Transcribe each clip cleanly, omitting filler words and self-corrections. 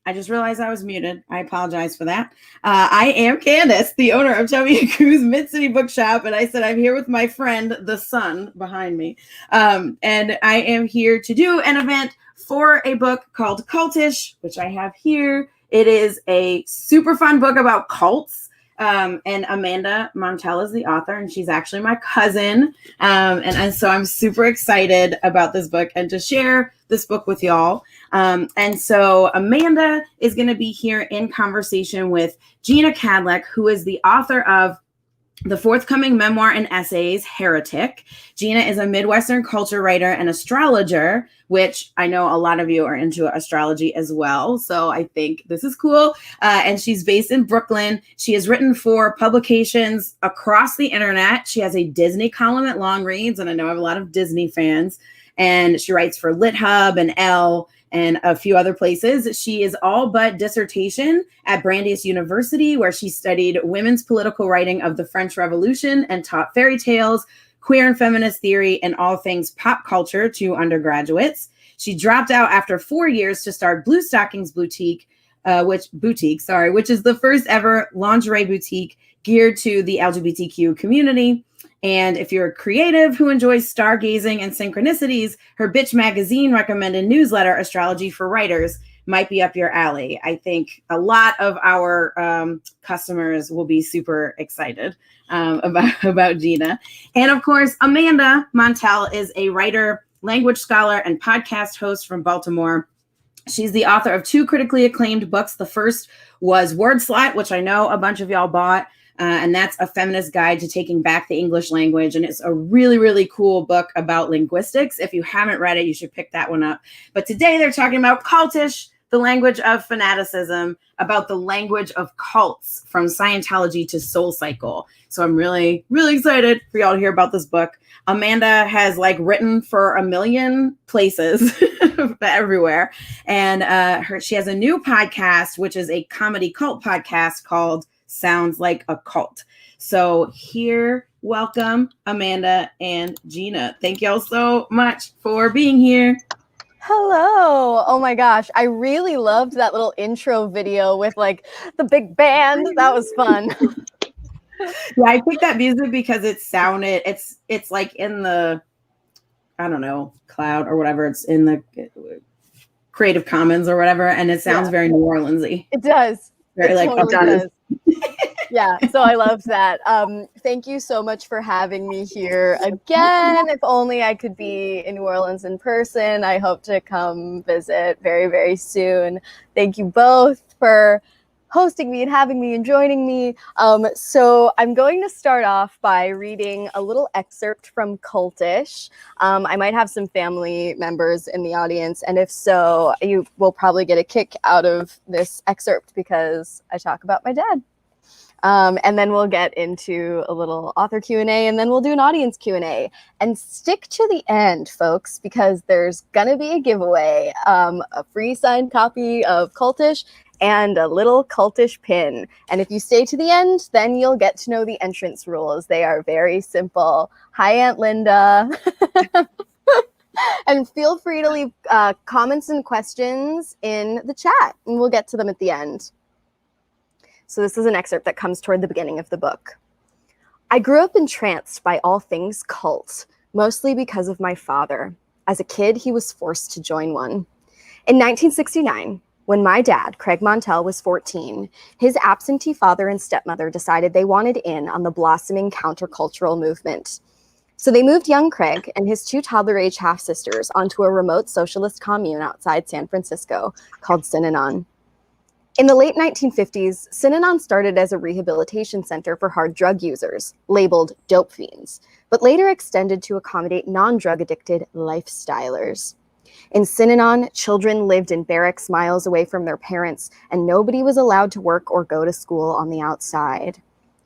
I just realized I was muted. I apologize for that. I am Candace, the owner of Chubby & Coos Mid-City Bookshop, and I said I'm here with my friend, the sun behind me. And I am here to do an event for a book called Cultish, which I have here. It is a super fun book about cults. And Amanda Montell is the author, and she's actually my cousin. And so I'm super excited about this book and to share this book with y'all. And so Amanda is going to be here in conversation with Jeanna Kadlec, who is the author of the forthcoming memoir and essays, Heretic. Jeanna is a Midwestern culture writer and astrologer, which I know a lot of you are into astrology as well. So I think this is cool. And she's based in Brooklyn. She has written for publications across the internet. She has a Disney column at Long Reads, and I know I have a lot of Disney fans. And she writes for LitHub and Elle and a few other places. She is all but dissertation at Brandeis University, where she studied women's political writing of the French Revolution and taught fairy tales, queer and feminist theory, and all things pop culture to undergraduates. She dropped out after 4 years to start Blue Stockings Boutique, which is the first ever lingerie boutique geared to the LGBTQ community. And if you're a creative who enjoys stargazing and synchronicities, her Bitch Magazine recommended newsletter, Astrology for Writers, might be up your alley. I think a lot of our customers will be super excited about Jeanna. And of course, Amanda Montell is a writer, language scholar, and podcast host from Baltimore. She's the author of 2 critically acclaimed books. The first was Word Slut, which I know a bunch of y'all bought. And that's a feminist guide to taking back the English language. And it's a really, really cool book about linguistics. If you haven't read it, you should pick that one up. But today they're talking about Cultish, the language of fanaticism, about the language of cults from Scientology to Soul Cycle. So I'm really, really excited for y'all to hear about this book. Amanda has written for a million places everywhere. And she has a new podcast, which is a comedy cult podcast called Sounds Like a Cult. So welcome Amanda and Jeanna. Thank y'all so much for being here. Hello. Oh my gosh. I really loved that little intro video with the big band. That was fun. Yeah, I picked that music because it's like in the, I don't know, cloud or whatever. It's in the Creative Commons or whatever. And it sounds very New Orleans-y. It does. Very it totally does. Yeah, so I loved that. Thank you so much for having me here again. If only I could be in New Orleans in person. I hope to come visit very, very soon. Thank you both for hosting me and having me and joining me. So I'm going to start off by reading a little excerpt from Cultish. I might have some family members in the audience, and if so, you will probably get a kick out of this excerpt because I talk about my dad. And then we'll get into a little author Q&A, and then we'll do an audience Q&A. And stick to the end, folks, because there's going to be a giveaway, a free signed copy of Cultish and a little Cultish pin. And if you stay to the end, then you'll get to know the entrance rules. They are very simple. Hi, Aunt Linda. And feel free to leave comments and questions in the chat, and we'll get to them at the end. So this is an excerpt that comes toward the beginning of the book. I grew up entranced by all things cult, mostly because of my father. As a kid, he was forced to join one. In 1969, when my dad, Craig Montell, was 14, his absentee father and stepmother decided they wanted in on the blossoming countercultural movement. So they moved young Craig and his 2 toddler-age half-sisters onto a remote socialist commune outside San Francisco called Synanon. In the late 1950s, Synanon started as a rehabilitation center for hard drug users, labeled dope fiends, but later extended to accommodate non-drug addicted lifestylers. In Synanon, children lived in barracks miles away from their parents, and nobody was allowed to work or go to school on the outside.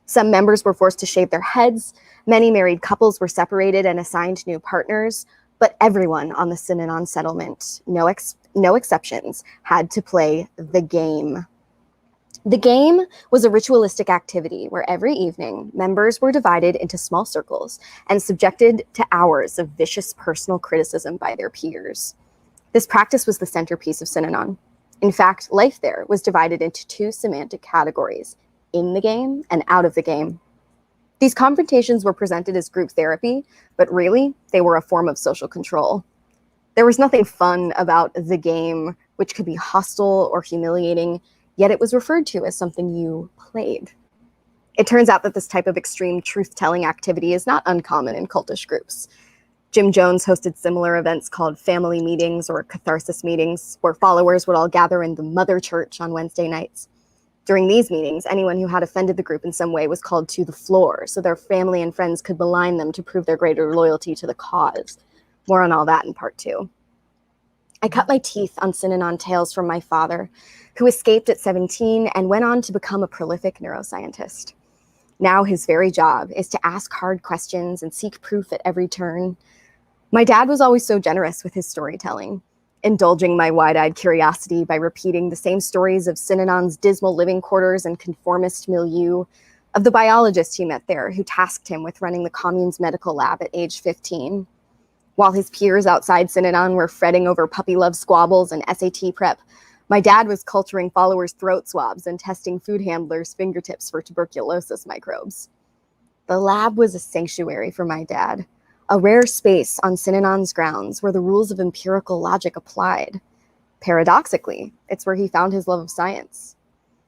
Some members were forced to shave their heads, many married couples were separated and assigned new partners, but everyone on the Synanon settlement, no exceptions, had to play the game. The game was a ritualistic activity where every evening members were divided into small circles and subjected to hours of vicious personal criticism by their peers. This practice was the centerpiece of Synanon. In fact, life there was divided into two semantic categories, in the game and out of the game. These confrontations were presented as group therapy, but really, they were a form of social control. There was nothing fun about the game, which could be hostile or humiliating, yet it was referred to as something you played. It turns out that this type of extreme truth-telling activity is not uncommon in cultish groups. Jim Jones hosted similar events called family meetings or catharsis meetings, where followers would all gather in the mother church on Wednesday nights. During these meetings, anyone who had offended the group in some way was called to the floor, so their family and friends could malign them to prove their greater loyalty to the cause. More on all that in part 2. I cut my teeth on Synanon tales from my father, who escaped at 17 and went on to become a prolific neuroscientist. Now his very job is to ask hard questions and seek proof at every turn. My dad was always so generous with his storytelling, indulging my wide-eyed curiosity by repeating the same stories of Synanon's dismal living quarters and conformist milieu, of the biologist he met there who tasked him with running the commune's medical lab at age 15. While his peers outside Synanon were fretting over puppy love squabbles and SAT prep, my dad was culturing followers' throat swabs and testing food handlers' fingertips for tuberculosis microbes. The lab was a sanctuary for my dad, a rare space on Synanon's grounds where the rules of empirical logic applied. Paradoxically, it's where he found his love of science.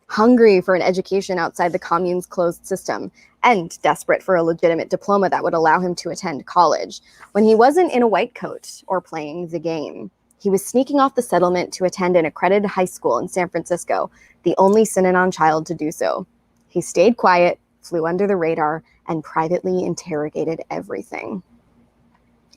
Hungry for an education outside the commune's closed system, and desperate for a legitimate diploma that would allow him to attend college, when he wasn't in a white coat or playing the game, he was sneaking off the settlement to attend an accredited high school in San Francisco, the only Synanon child to do so. He stayed quiet, flew under the radar, and privately interrogated everything.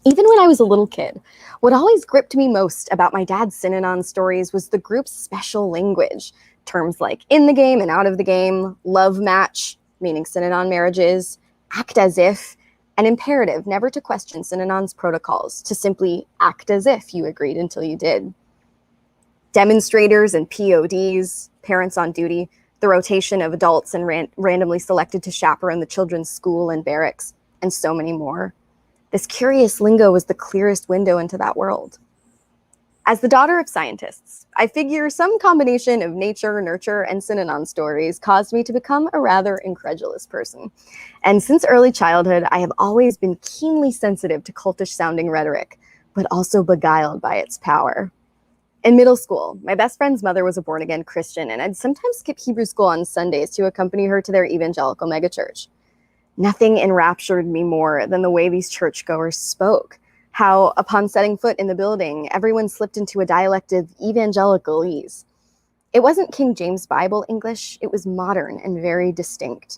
Even when I was a little kid, what always gripped me most about my dad's Synanon stories was the group's special language. Terms like in the game and out of the game, love match, meaning Synanon marriages, act as if, an imperative never to question Synanon's protocols, to simply act as if you agreed until you did. Demonstrators and PODs, parents on duty, the rotation of adults and randomly selected to chaperone the children's school and barracks, and so many more. This curious lingo was the clearest window into that world. As the daughter of scientists, I figure some combination of nature, nurture, and Synanon stories caused me to become a rather incredulous person. And since early childhood, I have always been keenly sensitive to cultish-sounding rhetoric, but also beguiled by its power. In middle school, my best friend's mother was a born-again Christian, and I'd sometimes skip Hebrew school on Sundays to accompany her to their evangelical megachurch. Nothing enraptured me more than the way these churchgoers spoke. How, upon setting foot in the building, everyone slipped into a dialect of evangelicalese. It wasn't King James Bible English, it was modern and very distinct.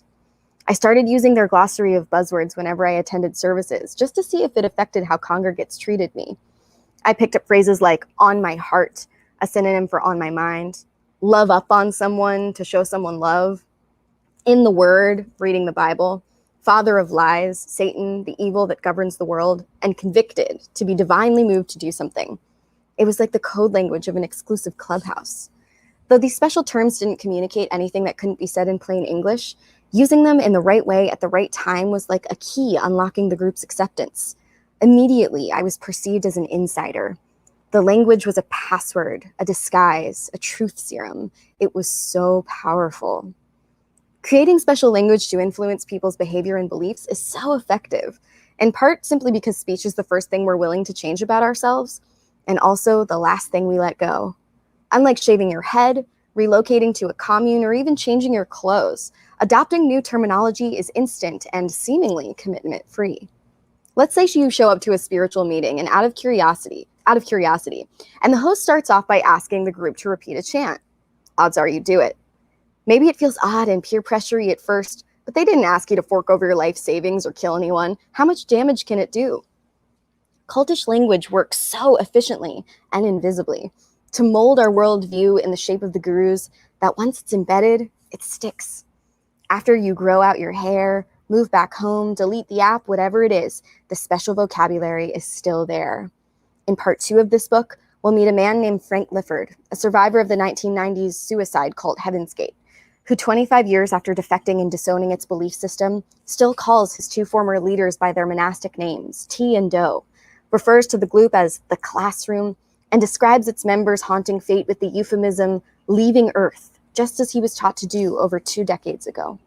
I started using their glossary of buzzwords whenever I attended services, just to see if it affected how congregates treated me. I picked up phrases like on my heart, a synonym for on my mind, love up on someone, to show someone love, in the word, reading the Bible, father of lies, Satan, the evil that governs the world, and convicted, to be divinely moved to do something. It was like the code language of an exclusive clubhouse. Though these special terms didn't communicate anything that couldn't be said in plain English, using them in the right way at the right time was like a key unlocking the group's acceptance. Immediately, I was perceived as an insider. The language was a password, a disguise, a truth serum. It was so powerful. Creating special language to influence people's behavior and beliefs is so effective, in part simply because speech is the first thing we're willing to change about ourselves, and also the last thing we let go. Unlike shaving your head, relocating to a commune, or even changing your clothes, adopting new terminology is instant and seemingly commitment-free. Let's say you show up to a spiritual meeting and out of curiosity, and the host starts off by asking the group to repeat a chant. Odds are you do it. Maybe it feels odd and peer pressure-y at first, but they didn't ask you to fork over your life savings or kill anyone. How much damage can it do? cultish language works so efficiently and invisibly to mold our worldview in the shape of the gurus that once it's embedded, it sticks. After you grow out your hair, move back home, delete the app, whatever it is, the special vocabulary is still there. In part 2 of this book, we'll meet a man named Frank Lifford, a survivor of the 1990s suicide cult Heaven's Gate, who 25 years after defecting and disowning its belief system, still calls his 2 former leaders by their monastic names, T and Do, refers to the group as the classroom, and describes its members' haunting fate with the euphemism, leaving Earth, just as he was taught to do over 2 decades ago.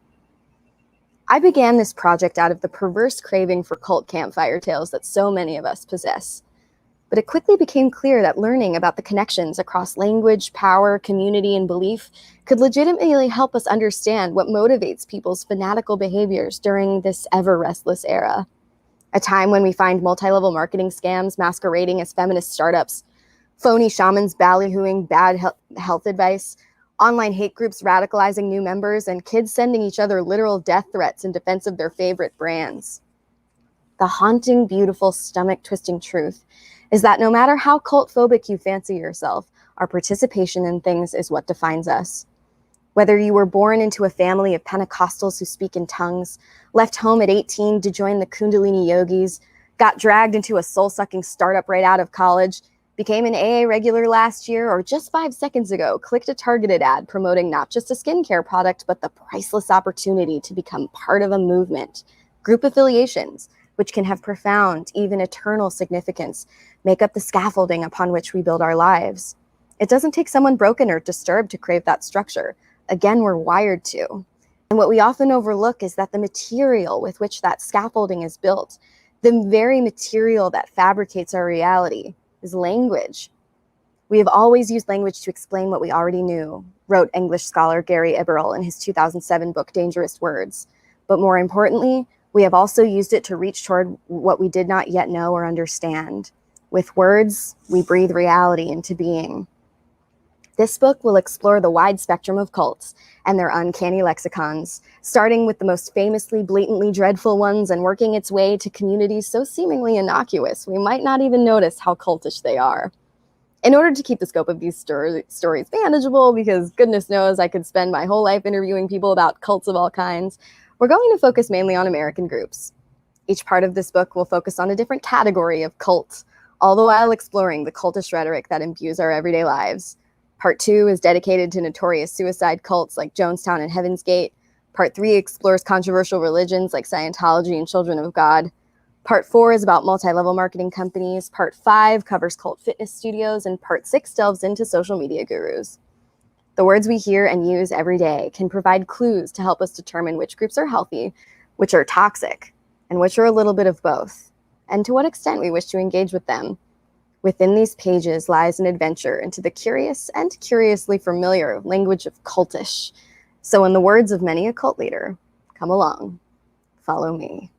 I began this project out of the perverse craving for cult campfire tales that so many of us possess. But it quickly became clear that learning about the connections across language, power, community, and belief could legitimately help us understand what motivates people's fanatical behaviors during this ever-restless era. A time when we find multi-level marketing scams masquerading as feminist startups, phony shamans ballyhooing bad health advice, online hate groups radicalizing new members, and kids sending each other literal death threats in defense of their favorite brands. The haunting, beautiful, stomach-twisting truth is that no matter how cult-phobic you fancy yourself, our participation in things is what defines us. Whether you were born into a family of Pentecostals who speak in tongues, left home at 18 to join the Kundalini yogis, got dragged into a soul-sucking startup right out of college, became an AA regular last year, or just 5 seconds ago clicked a targeted ad promoting not just a skincare product, but the priceless opportunity to become part of a movement, group affiliations, which can have profound, even eternal significance, make up the scaffolding upon which we build our lives. It doesn't take someone broken or disturbed to crave that structure. Again, we're wired to. And what we often overlook is that the material with which that scaffolding is built, the very material that fabricates our reality, is language. We have always used language to explain what we already knew, wrote English scholar Gary Iberl in his 2007 book, Dangerous Words. But more importantly, we have also used it to reach toward what we did not yet know or understand. With words, we breathe reality into being. This book will explore the wide spectrum of cults and their uncanny lexicons, starting with the most famously, blatantly dreadful ones and working its way to communities so seemingly innocuous we might not even notice how cultish they are. In order to keep the scope of these stories manageable, because goodness knows I could spend my whole life interviewing people about cults of all kinds, we're going to focus mainly on American groups. Each part of this book will focus on a different category of cult, all the while exploring the cultish rhetoric that imbues our everyday lives. Part 2 is dedicated to notorious suicide cults like Jonestown and Heaven's Gate. Part 3 explores controversial religions like Scientology and Children of God. Part 4 is about multi-level marketing companies. Part 5 covers cult fitness studios. And Part 6 delves into social media gurus. The words we hear and use every day can provide clues to help us determine which groups are healthy, which are toxic, and which are a little bit of both, and to what extent we wish to engage with them. Within these pages lies an adventure into the curious and curiously familiar language of cultish. So in the words of many a cult leader, come along, follow me.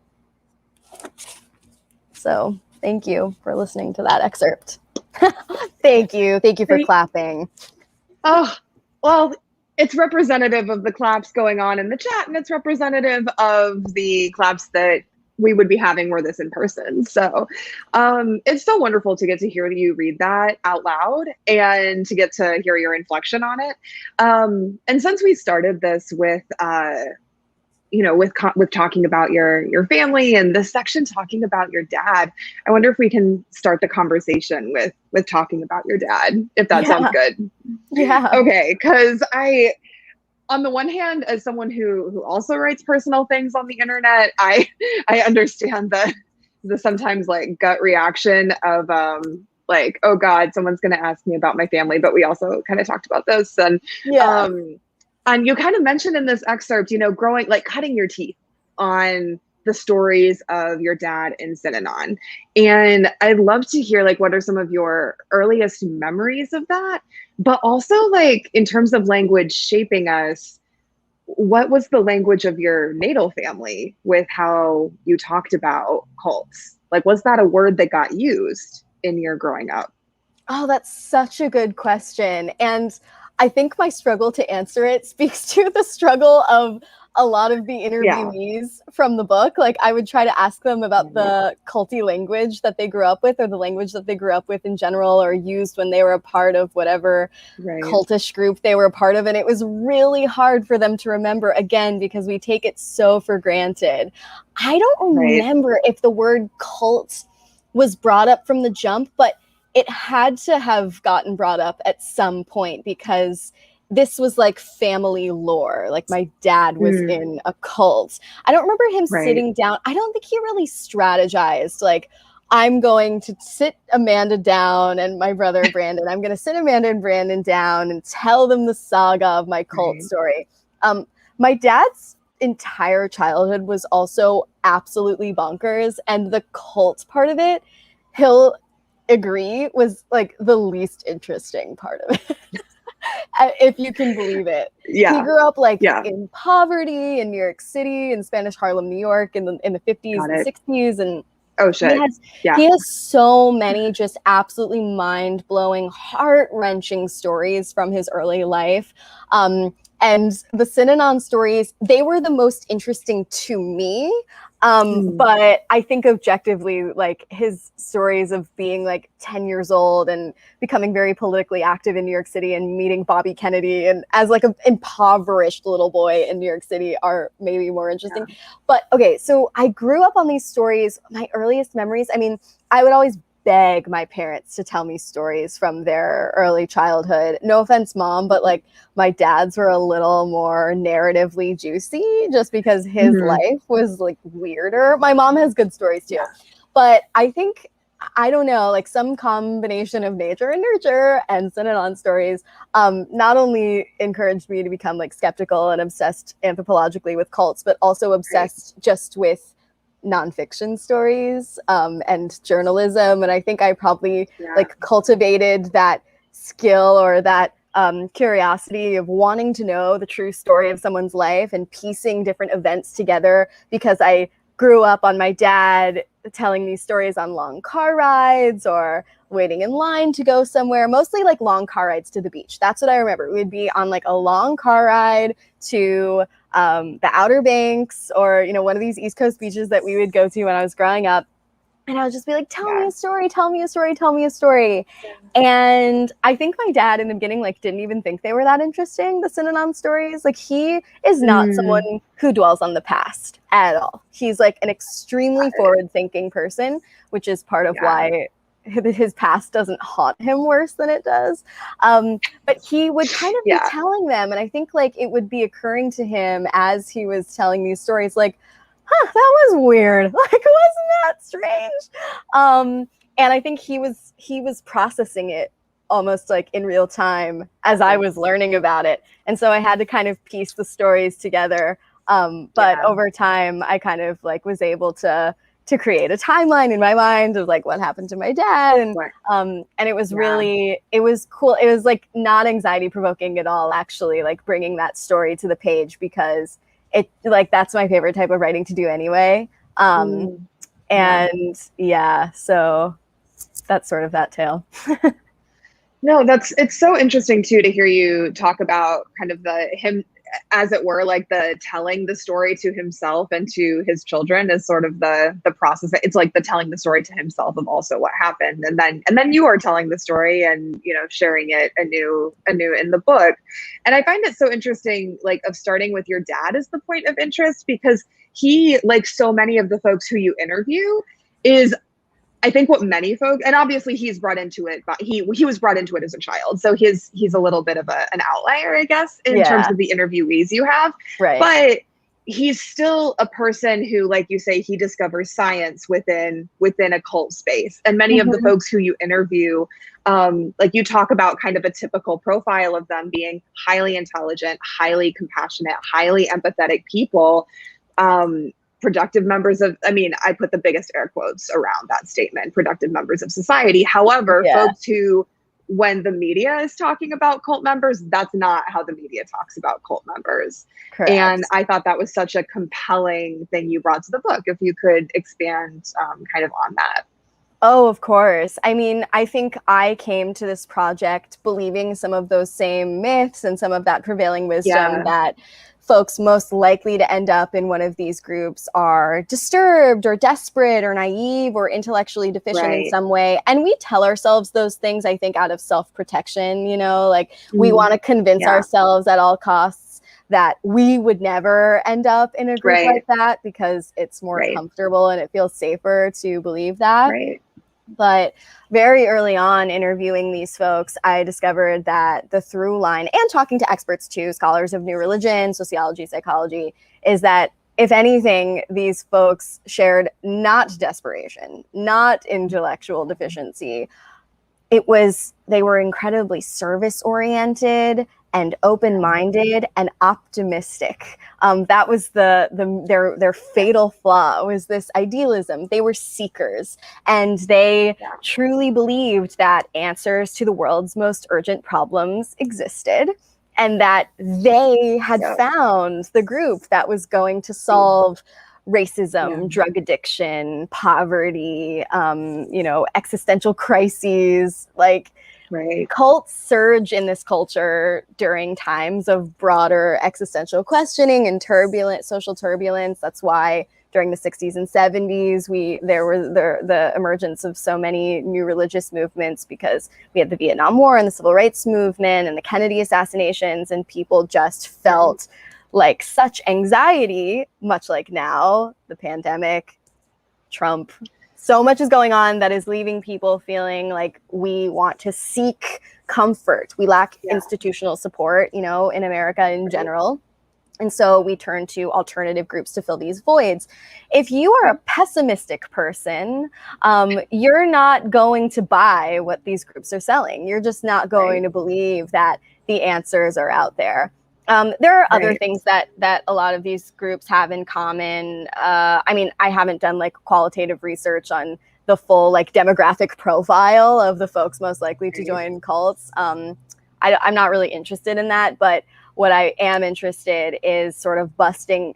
So thank you for listening to that excerpt. Thank you for clapping. Oh, well, it's representative of the claps going on in the chat, and it's representative of the claps that we would be having were this in person. So it's so wonderful to get to hear you read that out loud and to get to hear your inflection on it. And since we started this with, with talking about your family and this section talking about your dad, I wonder if we can start the conversation with talking about your dad, if that sounds good. Yeah. Okay, because on the one hand, as someone who also writes personal things on the internet, I understand the sometimes like gut reaction of like, oh God, someone's going to ask me about my family. But we also kind of talked about this, and and you kind of mentioned in this excerpt, growing, like cutting your teeth on the stories of your dad in Synanon. And I'd love to hear like what are some of your earliest memories of that, but also like in terms of language shaping us, what was the language of your natal family with how you talked about cults? Like, was that a word that got used in your growing up? Oh, that's such a good question. And I think my struggle to answer it speaks to the struggle of a lot of the interviewees from the book, like I would try to ask them about the culty language that they grew up with, or the language that they grew up with in general, or used when they were a part of whatever cultish group they were a part of. And it was really hard for them to remember, again, because we take it so for granted. I don't remember if the word cult was brought up from the jump, but it had to have gotten brought up at some point, because this was like family lore. Like my dad was in a cult. I don't remember him sitting down. I don't think he really strategized, like, I'm going to sit Amanda down and my brother Brandon. I'm going to sit Amanda and Brandon down and tell them the saga of my cult story. My dad's entire childhood was also absolutely bonkers, and the cult part of it, he'll agree, was like the least interesting part of it. If you can believe it. He grew up like in poverty in New York City, in Spanish Harlem, New York, in the 50s and 60s, and he has so many just absolutely mind-blowing, heart-wrenching stories from his early life. And the Synanon stories, they were the most interesting to me. But I think objectively, like his stories of being like 10 years old and becoming very politically active in New York City and meeting Bobby Kennedy and as like an impoverished little boy in New York City are maybe more interesting. But okay, so I grew up on these stories. My earliest memories, I mean, I would always beg my parents to tell me stories from their early childhood. No offense, Mom, but like my dad's were a little more narratively juicy just because his life was like weirder. My mom has good stories too, but I think, I don't know, like some combination of nature and nurture and Synanon stories not only encouraged me to become like skeptical and obsessed anthropologically with cults, but also obsessed just with nonfiction stories and journalism. And I think I probably like cultivated that skill or that curiosity of wanting to know the true story of someone's life and piecing different events together, because I grew up on my dad telling these stories on long car rides or waiting in line to go somewhere, mostly like long car rides to the beach. That's what I remember. We'd be on like a long car ride to the Outer Banks, or, you know, one of these East Coast beaches that we would go to when I was growing up. And I would just be like, tell me a story, tell me a story, tell me a story. And I think my dad in the beginning, like, didn't even think they were that interesting, the Synanon stories. Like, he is not someone who dwells on the past at all. He's like an extremely forward-thinking person, which is part of why his past doesn't haunt him worse than it does. But he would kind of be telling them, and I think like it would be occurring to him as he was telling these stories, like, huh, that was weird. Like, wasn't that strange? And I think he was processing it almost like in real time as I was learning about it. And so I had to kind of piece the stories together. But over time, I kind of like was able to create a timeline in my mind of like what happened to my dad. And it was really, it was cool. It was like not anxiety provoking at all, actually, like bringing that story to the page, because it like, that's my favorite type of writing to do anyway. So that's sort of that tale. No, it's so interesting too to hear you talk about kind of him, as it were, like the telling the story to himself and to his children is sort of the process. It's like the telling the story to himself of also what happened, and then you are telling the story and, you know, sharing it anew in the book. And I find it so interesting, like, of starting with your dad as the point of interest, because he, like so many of the folks who you interview, is, I think, what many folks, and obviously he's brought into it, but he was brought into it as a child. So he's a little bit of an outlier, I guess, in terms of the interviewees you have. Right. But he's still a person who, like you say, he discovers science within a cult space. And many of the folks who you interview, like you talk about kind of a typical profile of them being highly intelligent, highly compassionate, highly empathetic people. Productive members of, I mean, I put the biggest air quotes around that statement, productive members of society. However, folks who, when the media is talking about cult members, that's not how the media talks about cult members. Correct. And I thought that was such a compelling thing you brought to the book. If you could expand kind of on that. Oh, of course. I mean, I think I came to this project believing some of those same myths and some of that prevailing wisdom that folks most likely to end up in one of these groups are disturbed or desperate or naive or intellectually deficient in some way. And we tell ourselves those things, I think, out of self-protection, you know, like we want to convince ourselves at all costs that we would never end up in a group like that because it's more comfortable and it feels safer to believe that. But very early on interviewing these folks, I discovered that the through line, and talking to experts too, scholars of new religion, sociology, psychology, is that if anything, these folks shared not desperation, not intellectual deficiency. They were incredibly service oriented and open-minded and optimistic. That was their fatal flaw, was this idealism. They were seekers, and they truly believed that answers to the world's most urgent problems existed, and that they had found the group that was going to solve racism, drug addiction, poverty, existential crises, like cults surge in this culture during times of broader existential questioning and social turbulence. That's why during the 60s and 70s, there was the emergence of so many new religious movements, because we had the Vietnam War and the Civil Rights Movement and the Kennedy assassinations, and people just felt like such anxiety, much like now, the pandemic, Trump. So much is going on that is leaving people feeling like we want to seek comfort. We lack institutional support, in America in general. And so we turn to alternative groups to fill these voids. If you are a pessimistic person, you're not going to buy what these groups are selling. You're just not going to believe that the answers are out there. There are other things that a lot of these groups have in common. I haven't done like qualitative research on the full like demographic profile of the folks most likely to join cults. I'm not really interested in that, but what I am interested is busting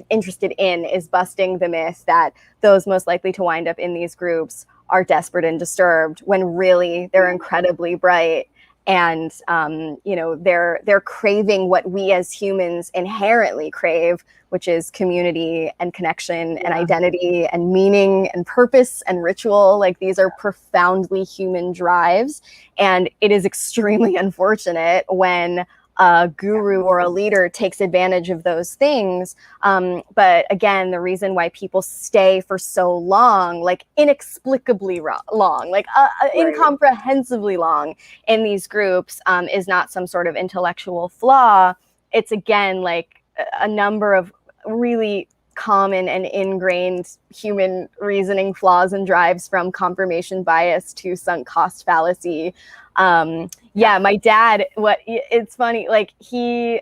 the myth that those most likely to wind up in these groups are desperate and disturbed, when really they're incredibly bright. And, they're craving what we as humans inherently crave, which is community and connection and identity and meaning and purpose and ritual. Like, these are profoundly human drives. And it is extremely unfortunate when a guru or a leader takes advantage of those things. But again, the reason why people stay for so long, like inexplicably long, like incomprehensibly long in these groups, is not some sort of intellectual flaw. It's again, like a number of really common and ingrained human reasoning flaws and drives, from confirmation bias to sunk cost fallacy. My dad, it's funny, like he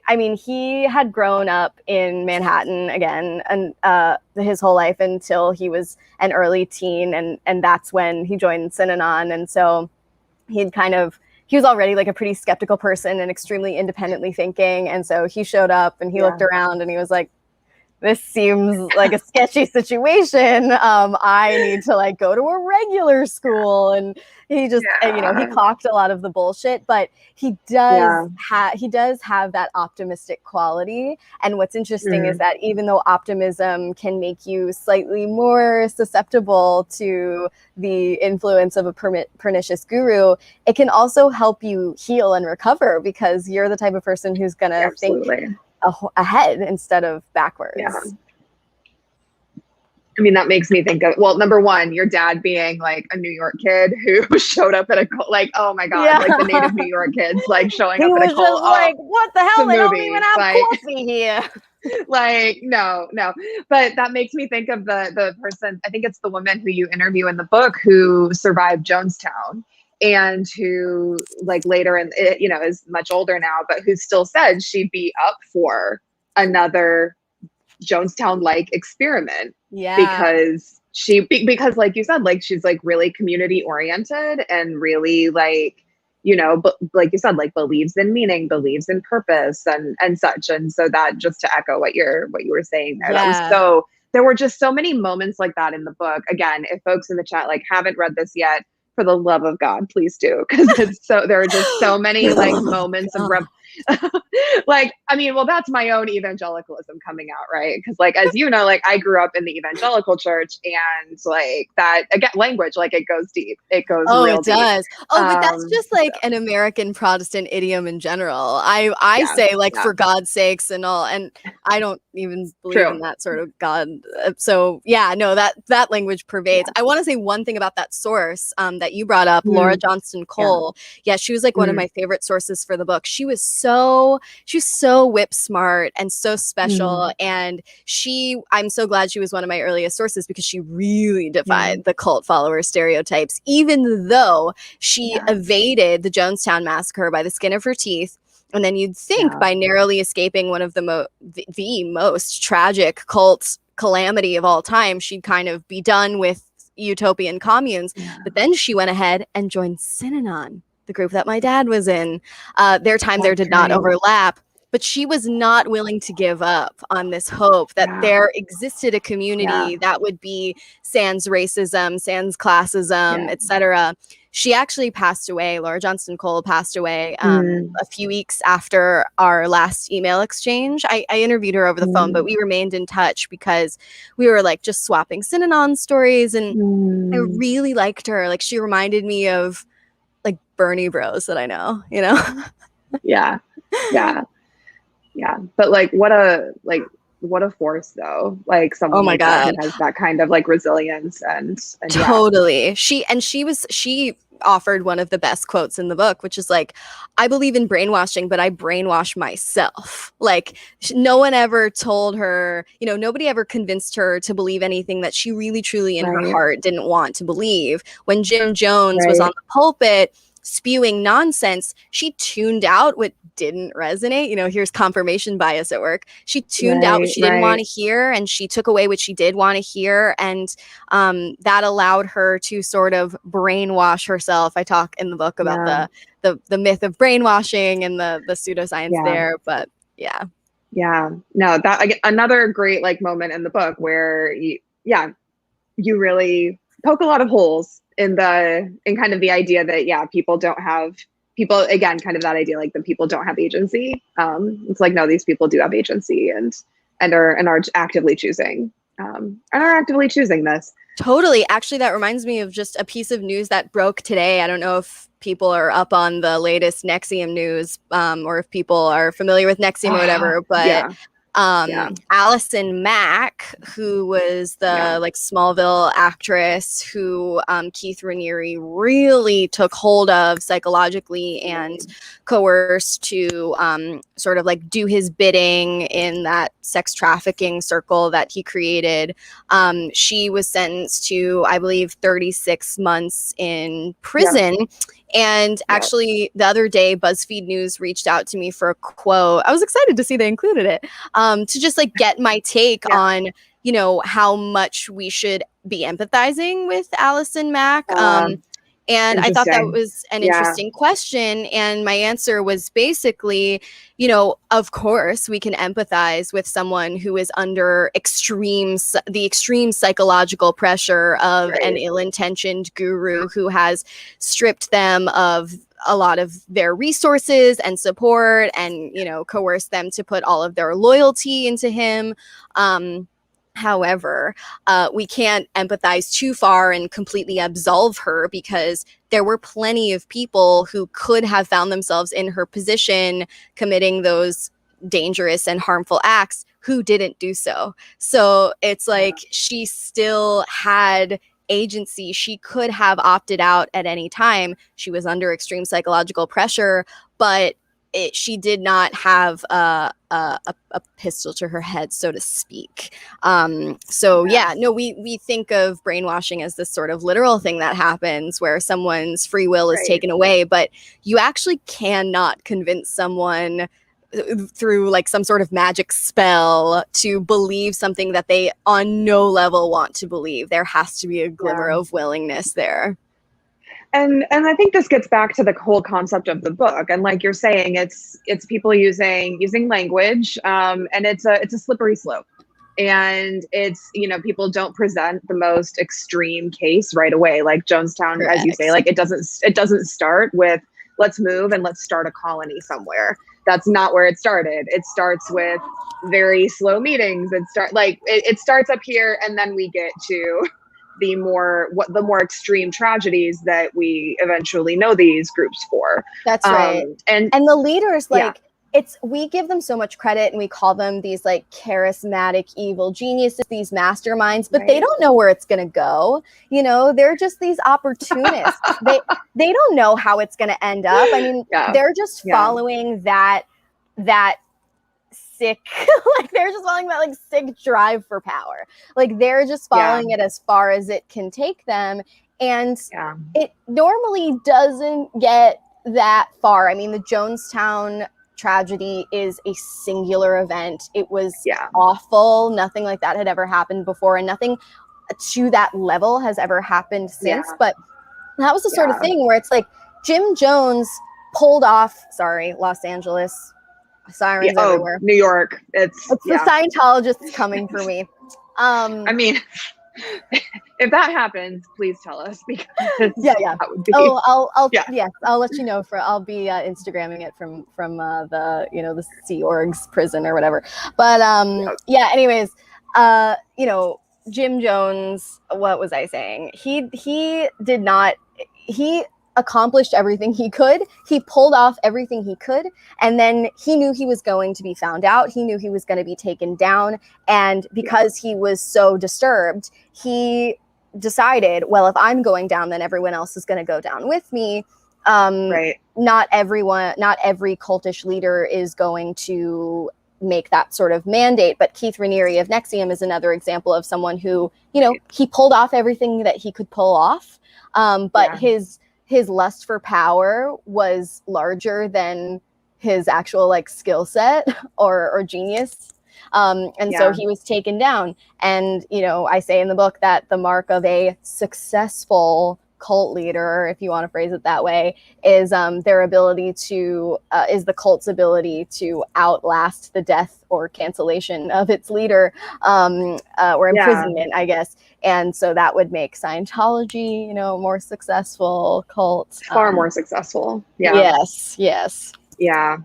had grown up in Manhattan again, and his whole life until he was an early teen, and that's when he joined Synanon. And so he was already like a pretty skeptical person and extremely independently thinking. And so he showed up and he looked around and he was like, this seems like a sketchy situation. I need to like go to a regular school. And he just, he clocked a lot of the bullshit, but he does have that optimistic quality. And what's interesting is that even though optimism can make you slightly more susceptible to the influence of a pernicious guru, it can also help you heal and recover, because you're the type of person who's going to think ahead instead of backwards. That makes me think of, well, number one, your dad being like a New York kid who showed up at a cult, like, oh my God, like the native New York kids, like showing up at a cult. Just like, what the hell? They don't even have coffee here. Like, no. But that makes me think of the person, I think it's the woman who you interview in the book, who survived Jonestown, and who like later is much older now, but who still said she'd be up for another Jonestown-like experiment. Because like you said, like she's like really community oriented and really like, but like you said, like believes in meaning, believes in purpose and such. And so that, just to echo what you were saying there, there were just so many moments like that in the book. Again, if folks in the chat like haven't read this yet, for the love of God, please do, because there are just so many like moments of like, I mean, well, that's my own evangelicalism coming out, right? Because like, as you know, like I grew up in the evangelical church, and like that, again, language, like it goes deep. It goes real it does. deep. Oh, but that's just like an American Protestant idiom in general. I say like for God's sakes and all, and I don't even believe in that sort of God. So yeah, no, that language pervades. I want to say one thing about that source that you brought up, Laura Johnston Cole. Yeah, she was like one of my favorite sources for the book. She was so whip smart and so special, and I'm so glad she was one of my earliest sources because she really defied the cult follower stereotypes, even though she evaded the Jonestown massacre by the skin of her teeth. And then you'd think by narrowly escaping one of the most tragic cult calamity of all time, she'd kind of be done with utopian communes. But then she went ahead and joined Synanon, the group that my dad was in. Their time there did not overlap, but she was not willing to give up on this hope that there existed a community that would be sans racism, sans classism, etc. She actually passed away. Laura Johnston Cole passed away a few weeks after our last email exchange. I interviewed her over the phone, but we remained in touch because we were like just swapping Synanon stories, and I really liked her. Like she reminded me of like Bernie bros that I know, you know? Yeah. But like, what a force though. Like someone like that who has that kind of like resilience and totally. She offered one of the best quotes in the book, which is like, I believe in brainwashing, but I brainwash myself. Like no one ever told her, you know, nobody ever convinced her to believe anything that she really, truly in her heart didn't want to believe. When Jim Jones was on the pulpit spewing nonsense, she tuned out what didn't resonate. You know, here's confirmation bias at work. She tuned out what she didn't want to hear, and she took away what she did want to hear, and that allowed her to sort of brainwash herself. I talk in the book about the myth of brainwashing and the pseudoscience there, but no, that another great like moment in the book where you really poke a lot of holes in kind of the idea that people don't have again, kind of that idea like that people don't have agency. It's like, no, these people do have agency and are actively choosing this. Totally. Actually, that reminds me of just a piece of news that broke today. I don't know if people are up on the latest NXIVM news, or if people are familiar with NXIVM or whatever, but Allison Mack, who was the like Smallville actress who Keith Raniere really took hold of psychologically and coerced to sort of like do his bidding in that sex trafficking circle that he created. She was sentenced to, I believe, 36 months in prison. And actually, the other day, BuzzFeed News reached out to me for a quote. I was excited to see they included it, to just like get my take on, you know, how much we should be empathizing with Allison Mack. And I thought that was an interesting question. And my answer was basically, you know, of course, we can empathize with someone who is under the extreme psychological pressure of an ill-intentioned guru who has stripped them of a lot of their resources and support and, you know, coerced them to put all of their loyalty into him. However, we can't empathize too far and completely absolve her, because there were plenty of people who could have found themselves in her position committing those dangerous and harmful acts who didn't do so. So it's like she still had agency. She could have opted out at any time. She was under extreme psychological pressure, but she did not have a pistol to her head, so to speak. We think of brainwashing as this sort of literal thing that happens where someone's free will is taken away, but you actually cannot convince someone through like some sort of magic spell to believe something that they on no level want to believe. There has to be a glimmer of willingness there. And I think this gets back to the whole concept of the book. And like you're saying, it's people using language, and it's a slippery slope. And it's, you know, people don't present the most extreme case right away. Like Jonestown, as you say, like it doesn't start with let's move and let's start a colony somewhere. that's not where it started. It starts with very slow meetings. It starts up here, and then we get to the more extreme tragedies that we eventually know these groups for. That's right. And the leaders, like, we give them so much credit, and we call them these like charismatic evil geniuses, these masterminds, but they don't know where it's going to go. You know, they're just these opportunists. they don't know how it's going to end up. I mean, they're just following that sick, like they're just following that like sick drive for power. Like they're just following it as far as it can take them. And it normally doesn't get that far. I mean, the Jonestown tragedy is a singular event. It was awful. Nothing like that had ever happened before, and nothing to that level has ever happened since. But that was the sort of thing where it's like Jim Jones pulled off, Los Angeles, sirens everywhere. New York. It's the Scientologists coming for me. I mean, if that happens, please tell us, because that would be... I'll let you know. I'll be Instagramming it from the the Sea Org's prison or whatever. But anyways, Jim Jones, what was I saying? He did not. He accomplished everything he could. He pulled off everything he could. And then he knew he was going to be found out. He knew he was going to be taken down. And because he was so disturbed, he decided, well, if I'm going down, then everyone else is going to go down with me. Not every cultish leader is going to make that sort of mandate. But Keith Raniere of NXIVM is another example of someone who, he pulled off everything that he could pull off. But his lust for power was larger than his actual like skill set or genius. So he was taken down. And, I say in the book that the mark of a successful cult leader, if you want to phrase it that way, is their ability to, is the cult's ability to outlast the death or cancellation of its leader, or imprisonment, I guess. And so that would make Scientology, more successful cult. Far more successful. Yeah. Yes. Yeah.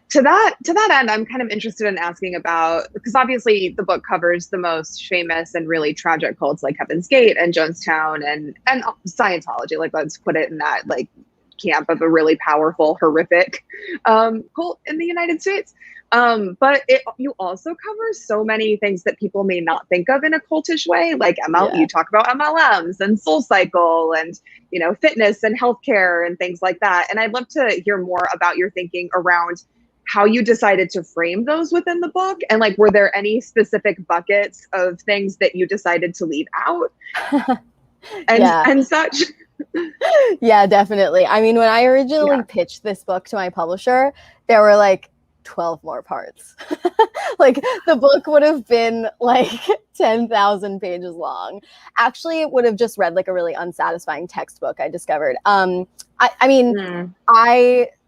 To that end, I'm kind of interested in asking about, because obviously the book covers the most famous and really tragic cults like Heaven's Gate and Jonestown and Scientology. Like, let's put it in that like camp of a really powerful, horrific cult in the United States. But you also cover so many things that people may not think of in a cultish way, like you talk about MLMs and Soul Cycle and, fitness and healthcare and things like that. And I'd love to hear more about your thinking around how you decided to frame those within the book. And like, were there any specific buckets of things that you decided to leave out and such? Yeah, definitely. I mean, when I originally pitched this book to my publisher, there were like 12 more parts. Like the book would have been like 10,000 pages long. Actually, it would have just read like a really unsatisfying textbook, I discovered. I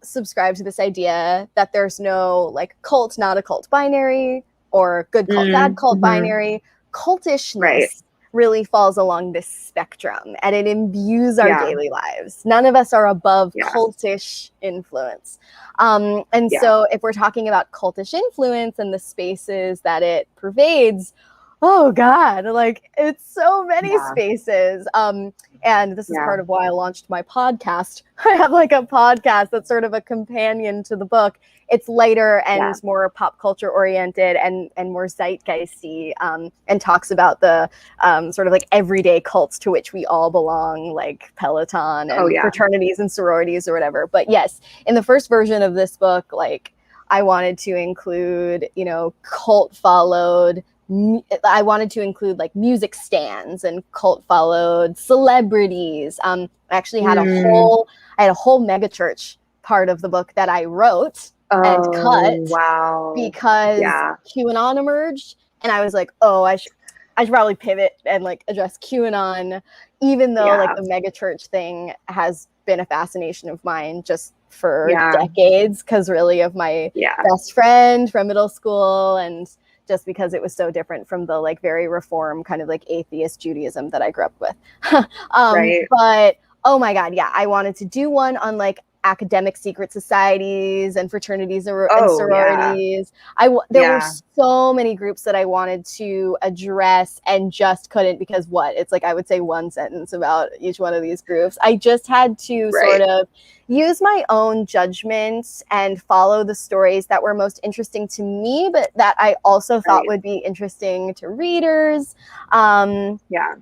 subscribe to this idea that there's no like cult, not a cult binary, or good cult, bad cult binary. Cultishness really falls along this spectrum, and it imbues our daily lives. None of us are above cultish influence. So if we're talking about cultish influence and the spaces that it pervades, oh God, like it's so many spaces. And this is part of why I launched my podcast. I have like a podcast that's sort of a companion to the book. It's lighter and more pop culture oriented and more zeitgeisty, and talks about the sort of like everyday cults to which we all belong, like Peloton and fraternities and sororities or whatever. But yes, in the first version of this book, like I wanted to include, cult followed. I wanted to include like music stands and cult followed celebrities. I actually had a whole megachurch part of the book that I wrote and cut because QAnon emerged, and I was like, I should probably pivot and like address QAnon, even though like the megachurch thing has been a fascination of mine just for decades, because really of my best friend from middle school, and just because it was so different from the like very reform kind of like atheist Judaism that I grew up with. But oh my God, I wanted to do one on like academic secret societies and fraternities and Oh, sororities. There were so many groups that I wanted to address and just couldn't, because it's like I would say one sentence about each one of these groups. I just had to sort of use my own judgments and follow the stories that were most interesting to me, but that I also thought would be interesting to readers. And there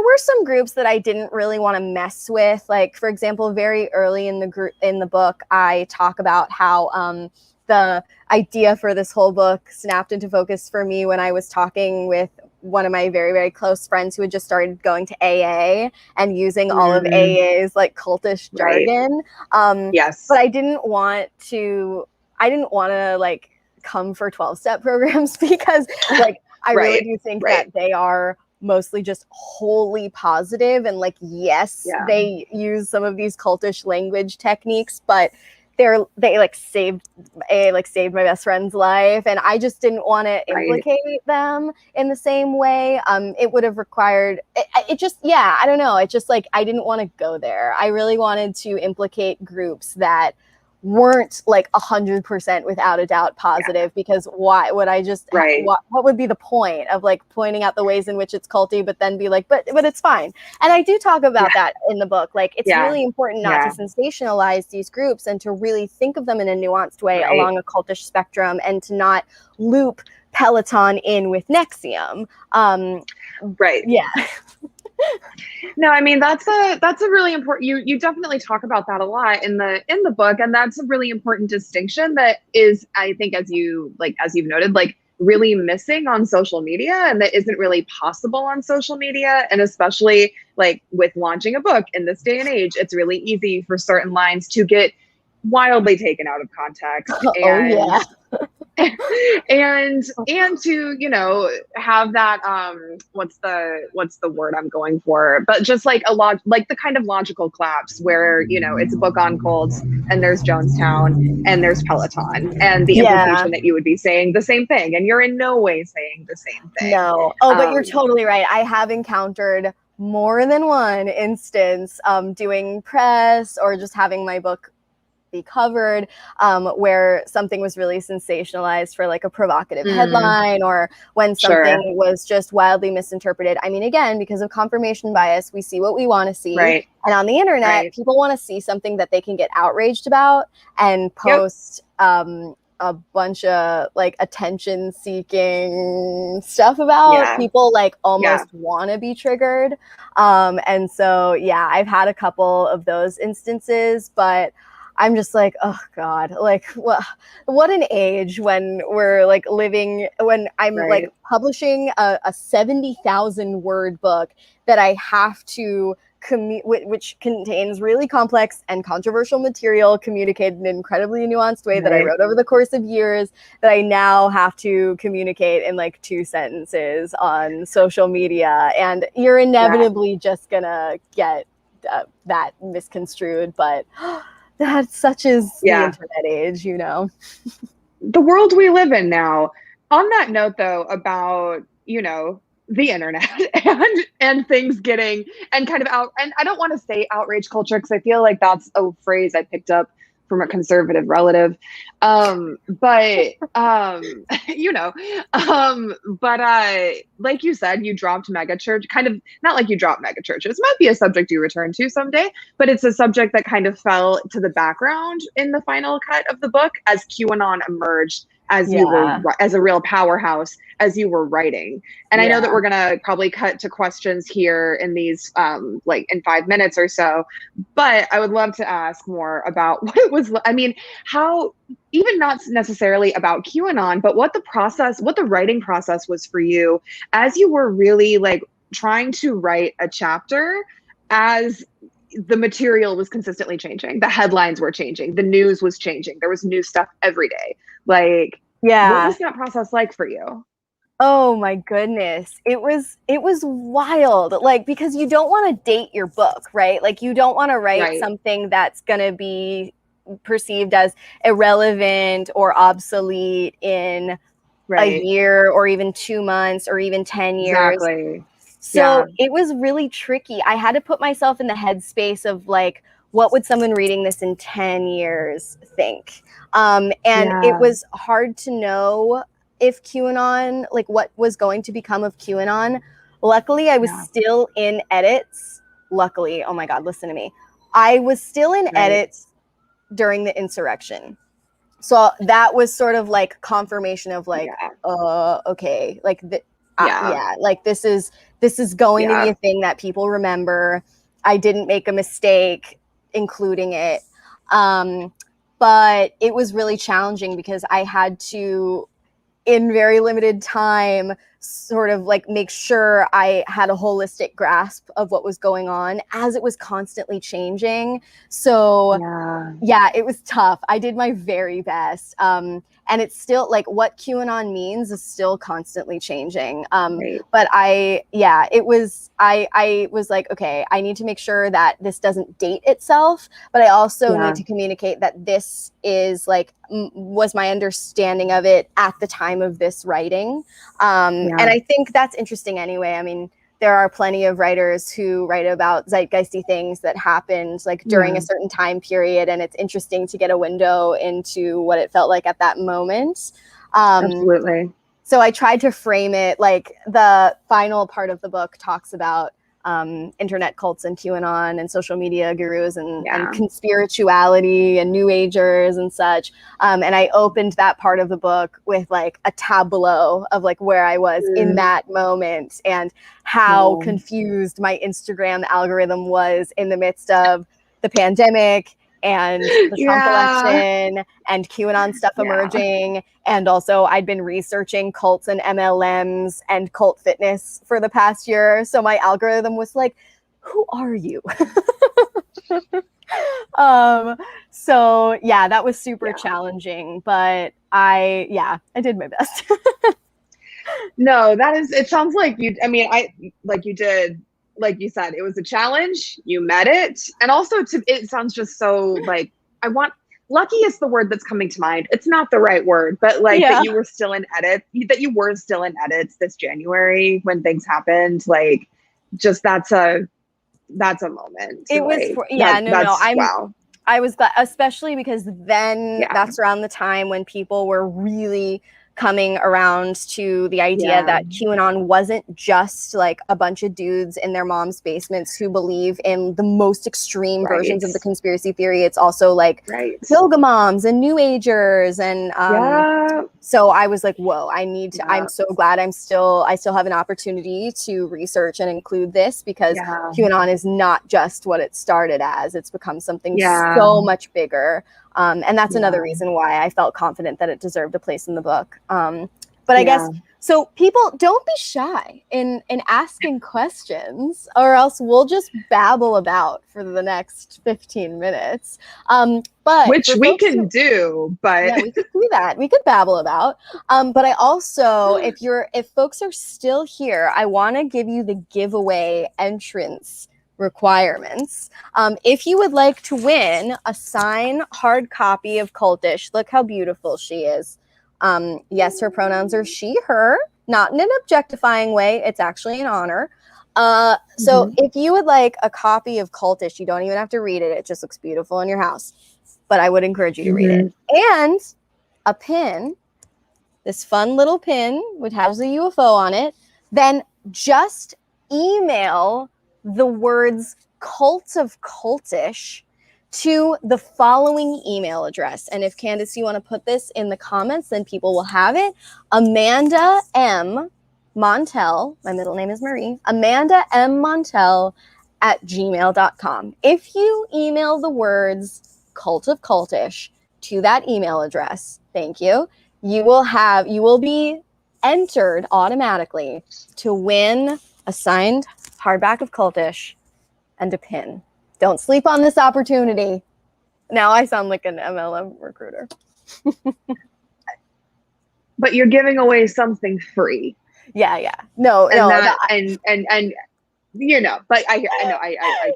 were some groups that I didn't really want to mess with. Like, for example, very early in the book, I talk about how the idea for this whole book snapped into focus for me when I was talking with one of my very, very close friends who had just started going to AA and using all of AA's like cultish jargon. But I didn't want to like come for 12-step programs because like I really do think that they are mostly just wholly positive, and like they use some of these cultish language techniques, but they saved my best friend's life, and I just didn't want to implicate them in the same way. It would have required it just I don't know, it just like I didn't want to go there. I really wanted to implicate groups that weren't like 100% without a doubt positive, because why would I just what would be the point of like pointing out the ways in which it's culty but then be like but it's fine. And I do talk about that in the book. Like it's really important not to sensationalize these groups and to really think of them in a nuanced way along a cultish spectrum, and to not loop Peloton in with Nexium. No, I mean that's a really important, you definitely talk about that a lot in the book, and that's a really important distinction that is, I think, as you've noted, like really missing on social media, and that isn't really possible on social media. And especially like with launching a book in this day and age, it's really easy for certain lines to get wildly taken out of context. And to, you know, have that what's the word I'm going for, but just like like the kind of logical collapse where, you know, it's a book on cults and there's Jonestown and there's Peloton, and the implication that you would be saying the same thing, and you're in no way saying the same thing. But you're totally right. I have encountered more than one instance doing press or just having my book be covered where something was really sensationalized for like a provocative headline, or when something was just wildly misinterpreted. I mean, again, because of confirmation bias, we see what we want to see. And on the internet, people want to see something that they can get outraged about and post a bunch of like attention seeking stuff about. People like almost want to be triggered. And so, I've had a couple of those instances, but I'm just like, oh God, like what an age when we're like living, when I'm like publishing a 70,000 word book that I have to which contains really complex and controversial material communicated in an incredibly nuanced way that I wrote over the course of years, that I now have to communicate in like 2 sentences on social media. And you're inevitably just gonna get that misconstrued, but that's such is the internet age, you know. The world we live in now. On that note, though, about, you know, the internet and things getting and kind of out, and I don't want to say outrage culture because I feel like that's a phrase I picked up from a conservative relative. You know, but like you said, you dropped megachurch, kind of, not like you dropped megachurches. Might be a subject you return to someday, but it's a subject that kind of fell to the background in the final cut of the book as QAnon emerged, as you were, as a real powerhouse, as you were writing. And I know that we're gonna probably cut to questions here in these like in 5 minutes or so, but I would love to ask more about what it was, I mean, how, even not necessarily about QAnon, but what the writing process was for you as you were really like trying to write a chapter, as the material was consistently changing, the headlines were changing, the news was changing, there was new stuff every day. Like, what was that process like for you? Oh my goodness. It was wild. Like, because you don't want to date your book, right? Like, you don't want to write something that's going to be perceived as irrelevant or obsolete in a year or even 2 months or even 10 years. So it was really tricky. I had to put myself in the headspace of like what would someone reading this in 10 years think? And it was hard to know if QAnon, like what was going to become of QAnon. Luckily, I was still in edits. Luckily, oh my God, listen to me. I was still in edits during the insurrection. So that was sort of like confirmation of like, okay, like, like this is going to be a thing that people remember. I didn't make a mistake including it. But it was really challenging because I had to, in very limited time, sort of like make sure I had a holistic grasp of what was going on as it was constantly changing. So it was tough. I did my very best. And it's still like what QAnon means is still constantly changing. But I was like, okay, I need to make sure that this doesn't date itself, but I also need to communicate that this is like, was my understanding of it at the time of this writing. And I think that's interesting anyway. I mean, there are plenty of writers who write about zeitgeisty things that happened like during a certain time period. And it's interesting to get a window into what it felt like at that moment. Absolutely. So I tried to frame it like the final part of the book talks about internet cults and QAnon and social media gurus and conspirituality and new agers and such. And I opened that part of the book with like a tableau of like where I was in that moment and how confused my Instagram algorithm was in the midst of the pandemic and the Trump election and QAnon stuff emerging. And also I'd been researching cults and MLMs and cult fitness for the past year. So my algorithm was like, who are you? So yeah, that was super challenging, but I did my best. No, it sounds like like you said, it was a challenge. You met it. And also it sounds just so like, lucky is the word that's coming to mind. It's not the right word, but like that you were still in edits this January when things happened. Like just that's a moment. It was, wow. I was glad, especially because then that's around the time when people were really coming around to the idea that QAnon wasn't just like a bunch of dudes in their mom's basements who believe in the most extreme versions of the conspiracy theory. It's also like yoga moms and new agers. And so I was like, whoa, I need to, I'm so glad I still have an opportunity to research and include this because QAnon is not just what it started as. It's become something so much bigger. And that's another reason why I felt confident that it deserved a place in the book. But I guess, so people don't be shy in asking questions or else we'll just babble about for the next 15 minutes. But which we can do, but yeah, we could do that. We could babble about. But I also, if folks are still here, I want to give you the giveaway entrance requirements. If you would like to win a signed hard copy of Cultish, look how beautiful she is. Yes, her pronouns are she, her, not in an objectifying way. It's actually an honor. So if you would like a copy of Cultish, you don't even have to read it. It just looks beautiful in your house. But I would encourage you to read it. And a pin, this fun little pin, which has a UFO on it, then just email the words Cult of Cultish to the following email address. And if Candace, you want to put this in the comments, then people will have it. Amanda M. Montell, my middle name is Marie, Amanda M. Montell @gmail.com. If you email the words Cult of Cultish to that email address, thank you, you will be entered automatically to win a signed hardback of Cultish and a pin. Don't sleep on this opportunity. Now I sound like an MLM recruiter. But you're giving away something free. Yeah. No. And you know, but I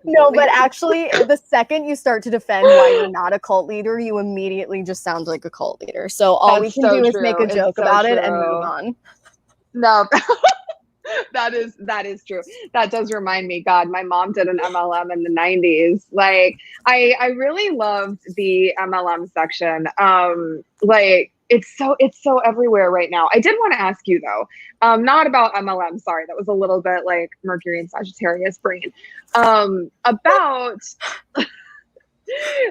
no, but actually the second you start to defend why you're not a cult leader, you immediately just sound like a cult leader. So all we can do is make a joke about it and move on. No. That is true. That does remind me, God, my mom did an MLM in the 90s. Like I really loved the MLM section. Like it's so everywhere right now. I did want to ask you though, not about MLM, sorry, that was a little bit like Mercury and Sagittarius brain. About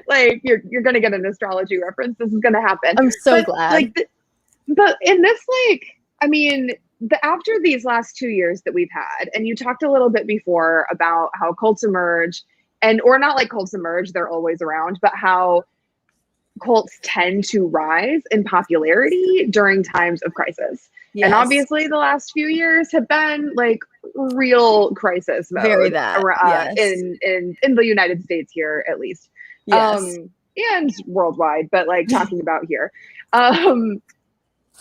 like you're gonna get an astrology reference. This is gonna happen. I'm so But glad. like but in this, like, I mean, after these last 2 years that we've had, and you talked a little bit before about how cults emerge, or not like cults emerge, they're always around, but how cults tend to rise in popularity during times of crisis. Yes. And obviously, the last few years have been like real crisis mode. Very that. Yes. In the United States here, at least. Yes. And worldwide, but like talking about here.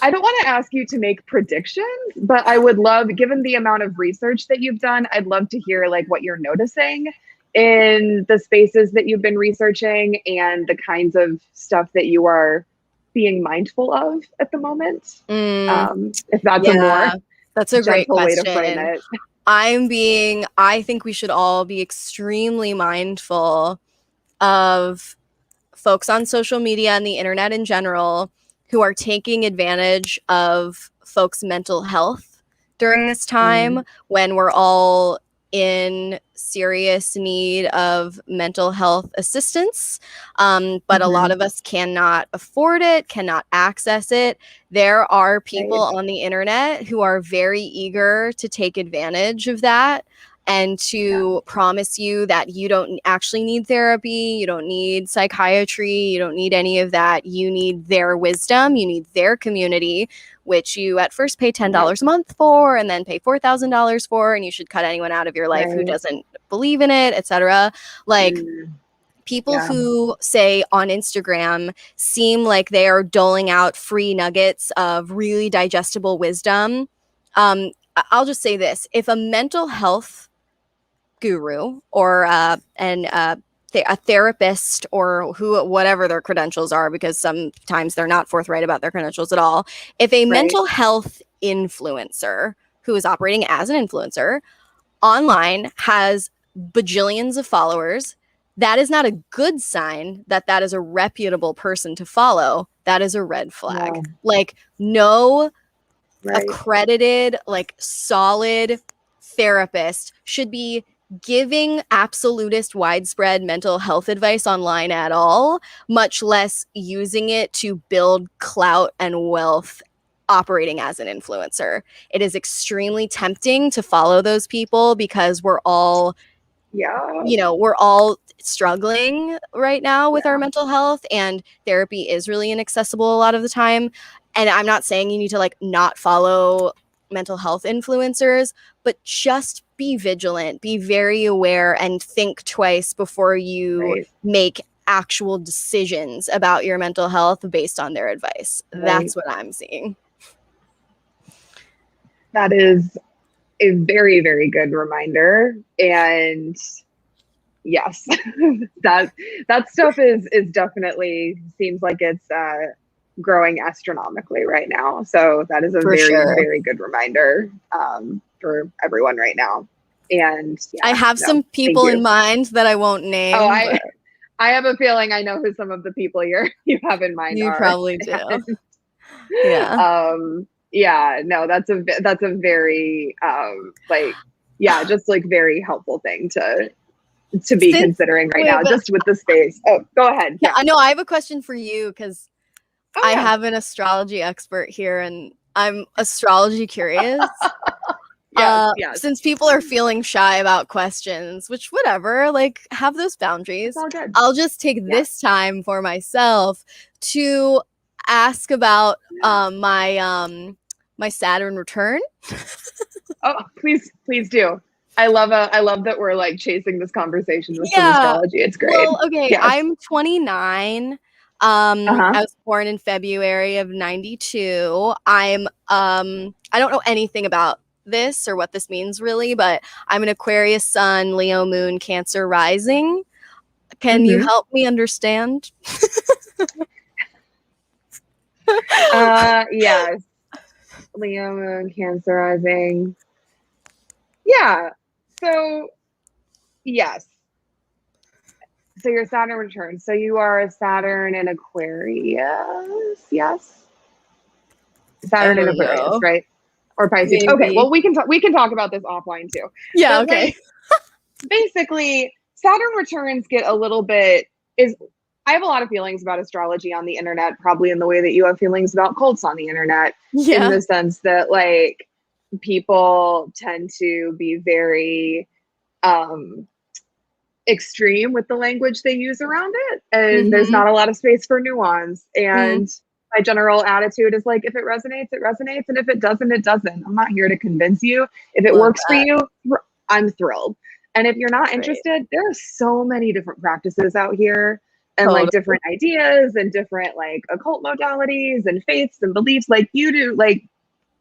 I don't want to ask you to make predictions, but I would love, given the amount of research that you've done, I'd love to hear like what you're noticing in the spaces that you've been researching and the kinds of stuff that you are being mindful of at the moment. If that's that's a great way question. to frame it. I think we should all be extremely mindful of folks on social media and the internet in general who are taking advantage of folks' mental health during this time when we're all in serious need of mental health assistance. But a lot of us cannot afford it, cannot access it. There are people on the internet who are very eager to take advantage of that and to promise you that you don't actually need therapy, you don't need psychiatry, you don't need any of that. You need their wisdom, you need their community, which you at first pay $10 a month for and then pay $4,000 for, and you should cut anyone out of your life who doesn't believe in it, etc. Like people who say on Instagram seem like they are doling out free nuggets of really digestible wisdom. I'll just say this. If a mental health guru or a therapist or whatever their credentials are, because sometimes they're not forthright about their credentials at all. If a mental health influencer who is operating as an influencer online has bajillions of followers, that is not a good sign that that is a reputable person to follow. That is a red flag. No. Like accredited, like solid therapist should be giving absolutist widespread mental health advice online at all, much less using it to build clout and wealth operating as an influencer. It is extremely tempting to follow those people because we're all we're all struggling right now with our mental health, and therapy is really inaccessible a lot of the time. And I'm not saying you need to like not follow mental health influencers, but just be vigilant, be very aware, and think twice before you make actual decisions about your mental health based on their advice. That's what I'm seeing. That is a very, very good reminder. And yes, that stuff is definitely seems like it's growing astronomically right now. So that is a very good reminder for everyone right now. And I have some people in mind that I won't name. Oh, I have a feeling I know who some of the people you have in mind you are. Probably do. No, that's a very just like very helpful thing to be considering right now, just with the space. Oh, go ahead. Yeah, I know. I have a question for you because I have an astrology expert here and I'm astrology curious. Yes. Since people are feeling shy about questions, which whatever, like have those boundaries. I'll just take this time for myself to ask about my Saturn return. Oh, please do. I love that we're like chasing this conversation with some astrology. It's great. Well, okay, I'm 29. I was born in February of 92. I don't know anything about this or what this means really, but I'm an Aquarius sun, Leo moon, Cancer rising. Can you help me understand? Yes. Leo moon, Cancer rising. Yeah. So, yes. So your Saturn returns. So you are a Saturn in Aquarius. Yes. Saturn in Aquarius, know. right? Or Pisces. Maybe. Okay. Well, we can talk about this offline too. Yeah. But, Okay. like, basically, Saturn returns get a little bit is. I have a lot of feelings about astrology on the internet, probably in the way that you have feelings about cults on the internet, Yeah. in the sense that, like, people tend to be very extreme with the language they use around it, and there's not a lot of space for nuance. And my general attitude is like, if it resonates, it resonates, and if it doesn't, it doesn't. I'm not here to convince you. If it works for you, I'm thrilled. And if you're not interested, there are so many different practices out here, and like different ideas and different like occult modalities and faiths and beliefs, like you do, like,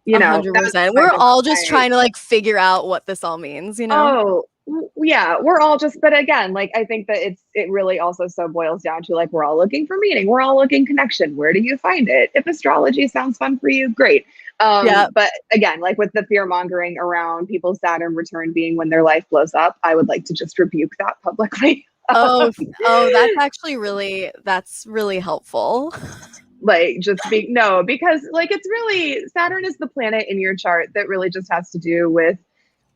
you know, 100%. We're all just trying to like figure out what this all means, you know? Oh, yeah, we're all just, but again, like, I think that it really also so boils down to, like, we're all looking for meaning. We're all looking connection. Where do you find it? If astrology sounds fun for you, great. But again, like with the fear mongering around people's Saturn return being when their life blows up, I would like to just rebuke that publicly. That's really helpful. Like, just because like, it's really, Saturn is the planet in your chart that really just has to do with,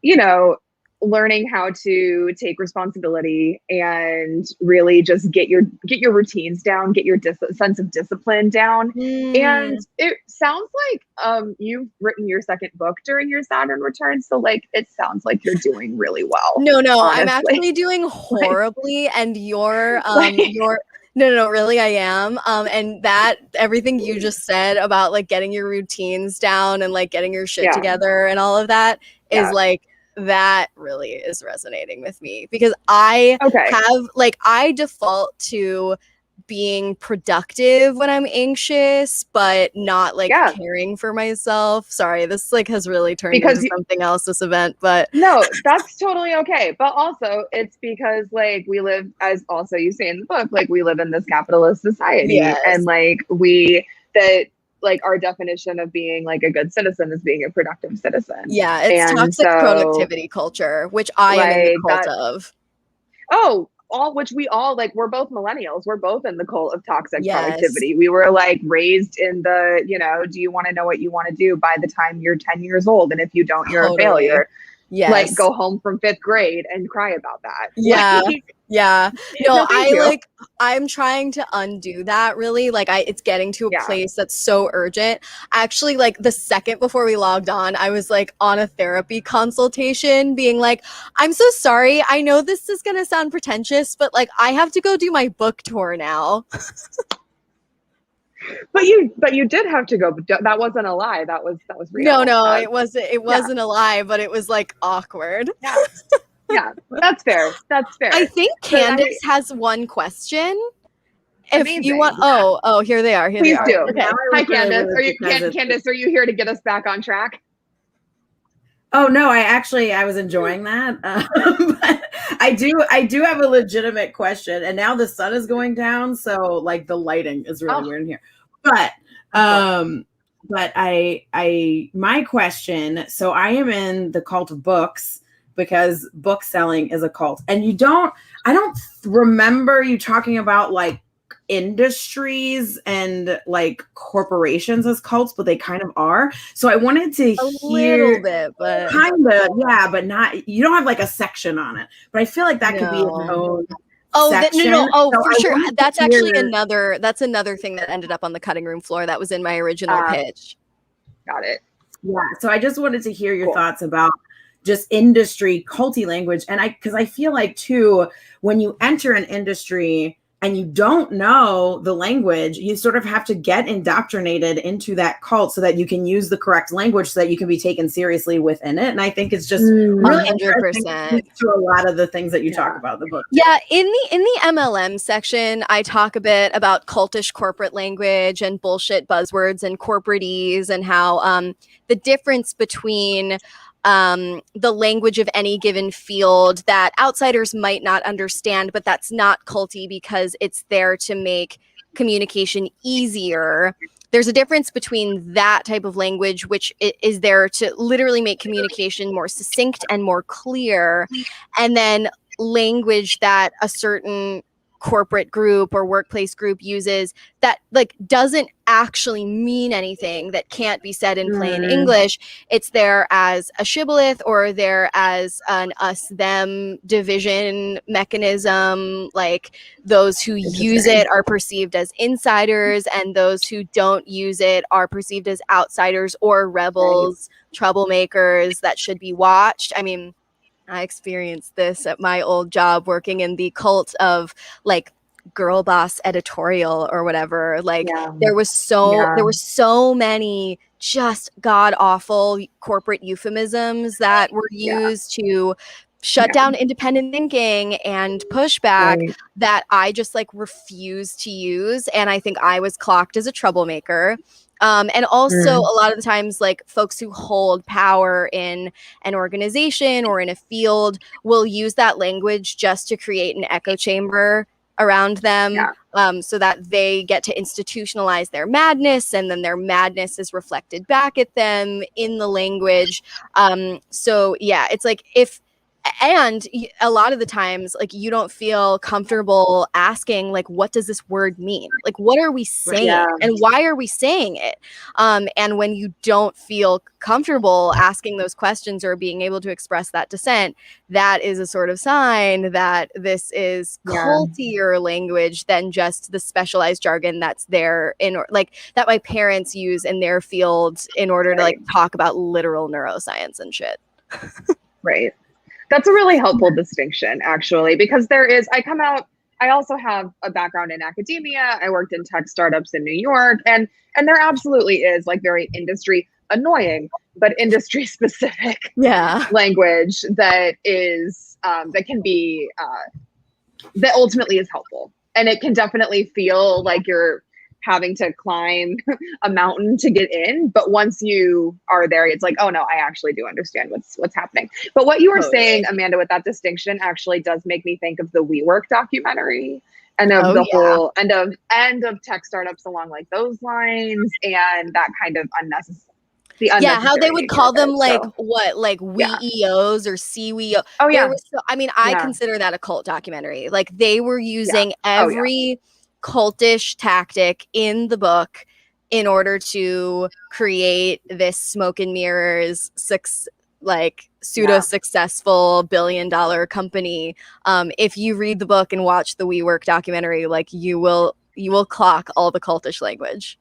you know, learning how to take responsibility and really just get your routines down, get your sense of discipline down. And it sounds like you've written your second book during your Saturn return, so like it sounds like you're doing really well. No, honestly. I'm actually doing horribly, and you're No, really, I am. And that everything you just said about like getting your routines down and like getting your shit together and all of that is like, that really is resonating with me, because I have like, I default to being productive when I'm anxious, but not like caring for myself. Sorry, this like has really turned into something else, this event, but no, that's totally okay. But also it's because like we live, as also you say in the book, like we live in this capitalist society, and like like our definition of being like a good citizen is being a productive citizen. Yeah, it's toxic productivity culture, which I am in the cult of. Oh, which we all like, we're both millennials. We're both in the cult of toxic productivity. We were like raised in the, you know, do you want to know what you want to do by the time you're 10 years old? And if you don't, you're a failure. Like, go home from 5th grade and cry about that. No, I'm trying to undo that, really. Like, it's getting to a place that's so urgent. Actually, like the second before we logged on, I was like on a therapy consultation being like, I'm so sorry, I know this is gonna sound pretentious, but like I have to go do my book tour now. But you did have to go. That wasn't a lie. That was real. No, it wasn't a lie, but it was like awkward. Yeah, that's fair. I think Candace has one question. If you want, here they are. Please do. Okay. Hi, Candace. Candace, are you here to get us back on track? Oh no, I was enjoying that. But I do have a legitimate question, and now the sun is going down, so like the lighting is really weird in here. But my question, so I am in the cult of books because book selling is a cult. And I don't remember you talking about like industries and like corporations as cults, but they kind of are. So I wanted to hear a little bit, but kind of, but not, you don't have like a section on it, but I feel like that could be its own section. For sure. That's actually another thing that ended up on the cutting room floor. That was in my original pitch. Got it. Yeah. So I just wanted to hear your thoughts about just industry culty language. And because I feel like too, when you enter an industry and you don't know the language, you sort of have to get indoctrinated into that cult so that you can use the correct language so that you can be taken seriously within it. And I think it's just really 100% to a lot of the things that you talk about in the book. Yeah, in the MLM section, I talk a bit about cultish corporate language and bullshit buzzwords and corporatese, and how the difference between the language of any given field that outsiders might not understand, but that's not culty because it's there to make communication easier there's a difference between that type of language, which is there to literally make communication more succinct and more clear, and then language that a certain corporate group or workplace group uses that like doesn't actually mean anything, that can't be said in plain English. It's there as a shibboleth or there as an us-them division mechanism. Like those who use it are perceived as insiders, and those who don't use it are perceived as outsiders or rebels, troublemakers that should be watched. I mean, I experienced this at my old job working in the cult of like girl boss editorial or whatever. Like there were so many just god awful corporate euphemisms that were used to shut down independent thinking and pushback that I just like refused to use. And I think I was clocked as a troublemaker. And also a lot of the times, like folks who hold power in an organization or in a field will use that language just to create an echo chamber around them, so that they get to institutionalize their madness, and then their madness is reflected back at them in the language. So yeah, it's like and a lot of the times, like you don't feel comfortable asking, like, what does this word mean? Like, what are we saying and why are we saying it? And when you don't feel comfortable asking those questions or being able to express that dissent, that is a sort of sign that this is cultier language than just the specialized jargon that's there like that my parents use in their field in order to like talk about literal neuroscience and shit. Right. That's a really helpful distinction, actually, because I also have a background in academia. I worked in tech startups in New York, and there absolutely is like very industry annoying, but industry specific language that is, that can be, that ultimately is helpful. And it can definitely feel like you're having to climb a mountain to get in, but once you are there, it's like, oh no, I actually do understand what's happening. But what you were saying, Amanda, with that distinction actually does make me think of the WeWork documentary and of whole end of tech startups along like those lines, and that kind of unnecessary. How they would call them like WEOs or CWEO. Oh yeah. I consider that a cult documentary. Like they were using every cultish tactic in the book in order to create this smoke and mirrors pseudo successful $1 billion company. If you read the book and watch the WeWork documentary, like you will clock all the cultish language.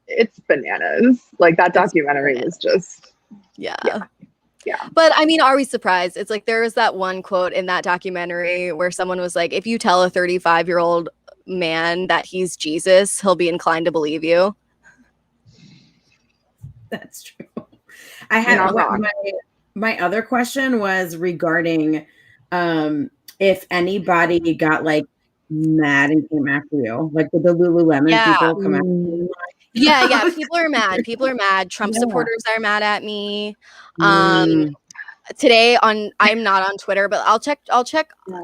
It's bananas. Like that documentary was just Yeah. But I mean, are we surprised? It's like there was that one quote in that documentary where someone was like, if you tell a 35-year-old man that he's Jesus, he'll be inclined to believe you. That's true. I had my other question was regarding if anybody got like mad and came after you, like the Lululemon people come after you. People are mad. Trump supporters are mad at me. Today I'm not on Twitter, but I'll check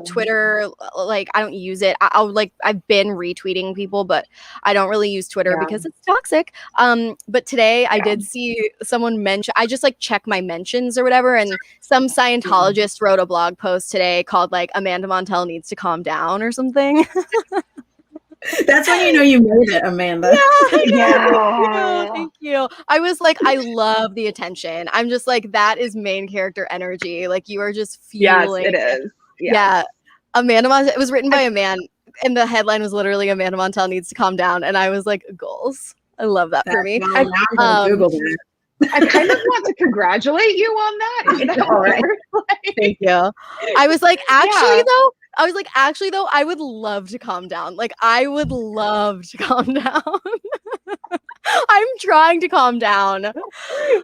Twitter. Like I don't use it. I've been retweeting people, but I don't really use Twitter because it's toxic. But today I did see someone mention, I just like check my mentions or whatever, and some Scientologist wrote a blog post today called like Amanda Montell needs to calm down or something. That's when you know you made it, Amanda. Thank you. I was like, I love the attention. I'm just like, that is main character energy. Like you are just fueling. Yes, it is. Yeah. Amanda Montell, it was written by a man, and the headline was literally Amanda Montell needs to calm down. And I was like, goals. I love that for me. Well, now I'm gonna Google that. I kind of want to congratulate you on that. You know? All right. Thank you. I was like, actually though, I would love to calm down. Like, I would love to calm down. I'm trying to calm down.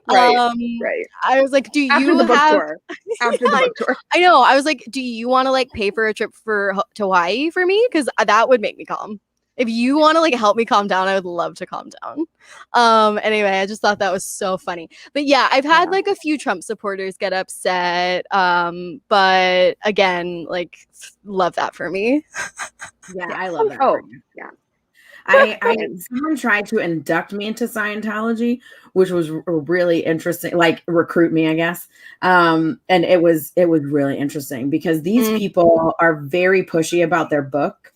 Right. I was like, do after you the book have tour. After the book tour. I know. I was like, do you want to like pay for a trip to Hawaii for me? Because that would make me calm. If you want to like help me calm down, I would love to calm down. Anyway, I just thought that was so funny. But yeah, I've had like a few Trump supporters get upset. But again, like love that for me. Yeah, I love that. For you. Yeah. Someone tried to induct me into Scientology, which was really interesting, like recruit me, I guess. And it was really interesting because these people are very pushy about their book.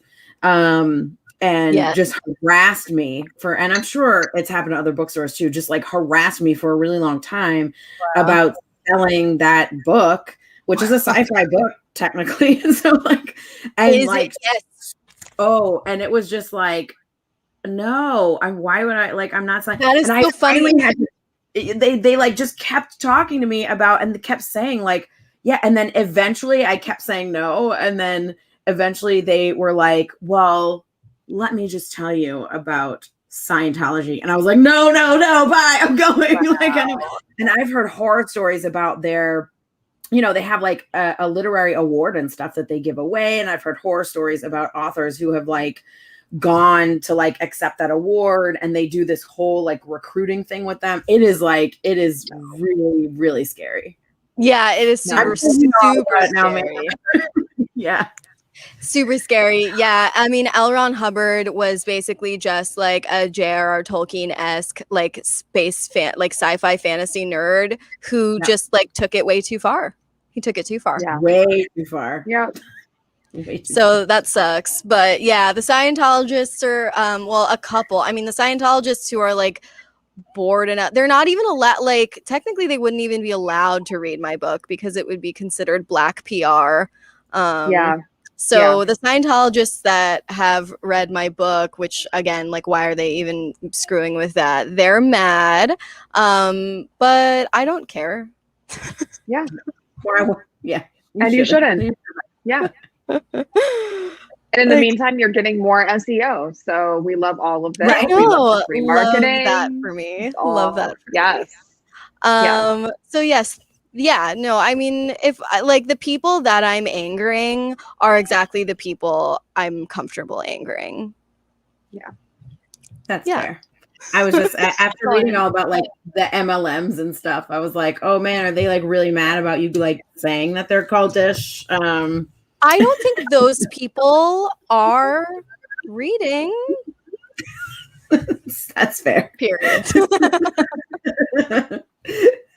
And just harassed me and I'm sure it's happened to other bookstores too, just like harassed me for a really long time about selling that book, which is a sci-fi book technically. So like, and like, oh, and it was just like, no, why would I, like, I'm not saying that is and so funny. They like just kept talking to me about and kept saying like, yeah. And then eventually I kept saying no. And then eventually they were like, well, let me just tell you about Scientology. And I was like, no, bye. I'm going. Wow. Like, and I've heard horror stories about their, you know, they have like a literary award and stuff that they give away. And I've heard horror stories about authors who have like gone to like accept that award and they do this whole like recruiting thing with them. It is really, really scary. Yeah, it is super scary. Yeah. Super scary. Yeah. I mean, L. Ron Hubbard was basically just like a J.R.R. Tolkien-esque like sci-fi fantasy nerd who just like took it way too far. He took it too far. Yeah. Way too far. Yeah. So that sucks. But yeah, the Scientologists are a couple. I mean, the Scientologists who are like bored enough, they're not even allowed, like technically they wouldn't even be allowed to read my book because it would be considered black PR. So the Scientologists that have read my book, which again, like, why are they even screwing with that? They're mad. But I don't care. Yeah. Yeah. You shouldn't. Yeah. And in the meantime, you're getting more SEO. So we love all of this. I know. Free marketing. Love that for me. Love that for me. So yes. Yeah, no, I mean, if like the people that I'm angering are exactly the people I'm comfortable angering. Yeah. That's fair. I was just after reading all about like the MLMs and stuff, I was like, oh man, are they like really mad about you like saying that they're cultish? I don't think those people are reading. That's fair. Period.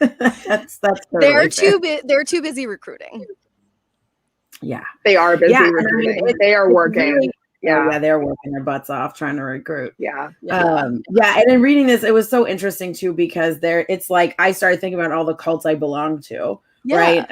That's totally they're too busy recruiting. Yeah, they are busy recruiting. I mean, they are working. Really, they're working their butts off trying to recruit. And in reading this, it was so interesting too because it's like I started thinking about all the cults I belong to, right?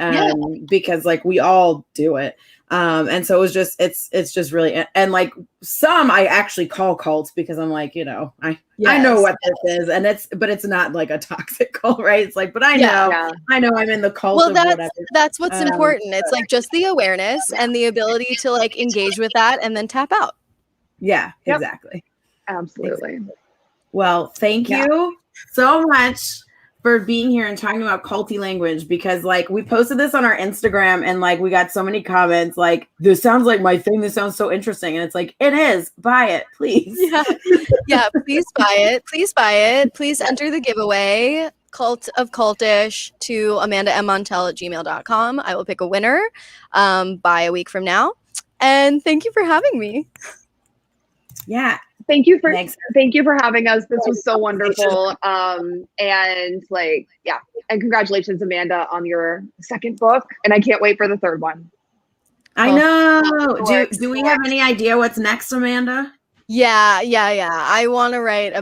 Because like we all do it. And so it was just, it's just really, and like some I actually call cults because I'm like, you know, I know what this is and but it's not like a toxic cult, right? It's like, but I know I'm in the cult. Well, that's what's important. It's like just the awareness and the ability to like engage with that and then tap out. Yeah, exactly. Absolutely. Exactly. Well, thank you so much for being here and talking about culty language because like we posted this on our Instagram and like we got so many comments like this sounds like my thing, this sounds so interesting, and it's like it is, buy it please. Please buy it, please enter the giveaway Cult of Cultish to amandamontell@gmail.com. I will pick a winner by a week from now, and thank you for having me. Thank you for having us. This was so wonderful. And congratulations, Amanda, on your second book. And I can't wait for the third one. I know. Do we have any idea what's next, Amanda? Yeah. I want to write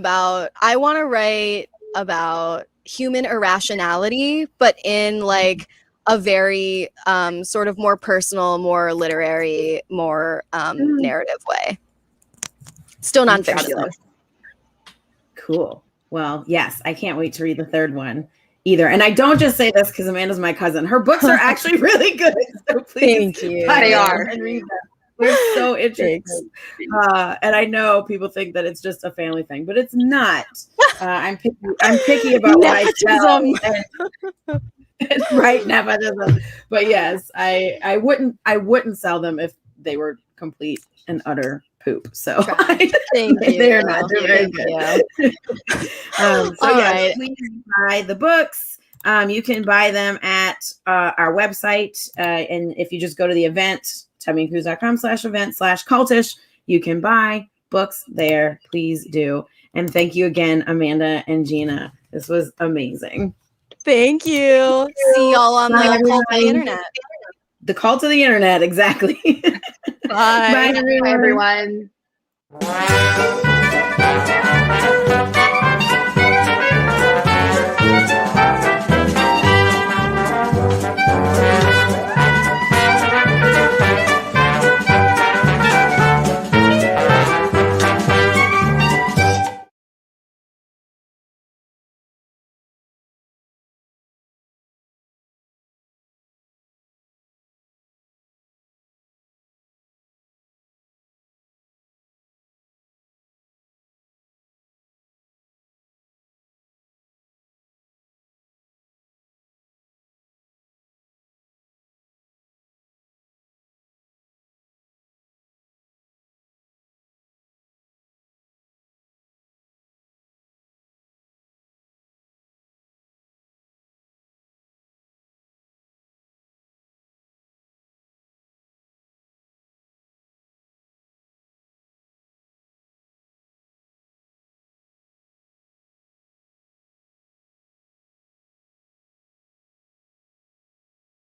about human irrationality, but in like a very sort of more personal, more literary, more narrative way. Still nonfiction. Cool. Well, yes, I can't wait to read the third one either. And I don't just say this because Amanda's my cousin. Her books are actually really good. So please, thank you. They are. And read them. They're so interesting. And I know people think that it's just a family thing, but it's not. I'm picky about what I sell. Right, nepotism. But yes, I wouldn't sell them if they were complete and utter poop. So thank you. They're not. They're very good. Please buy the books. You can buy them at our website, and if you just go to the event, TubbyandCruz.com/event/cultish, you can buy books there, please do. And thank you again, Amanda and Jeanna. This was amazing. Thank you. See y'all on the cult of the internet. The cult of the internet, exactly. Bye. Bye, everyone. Bye, everyone.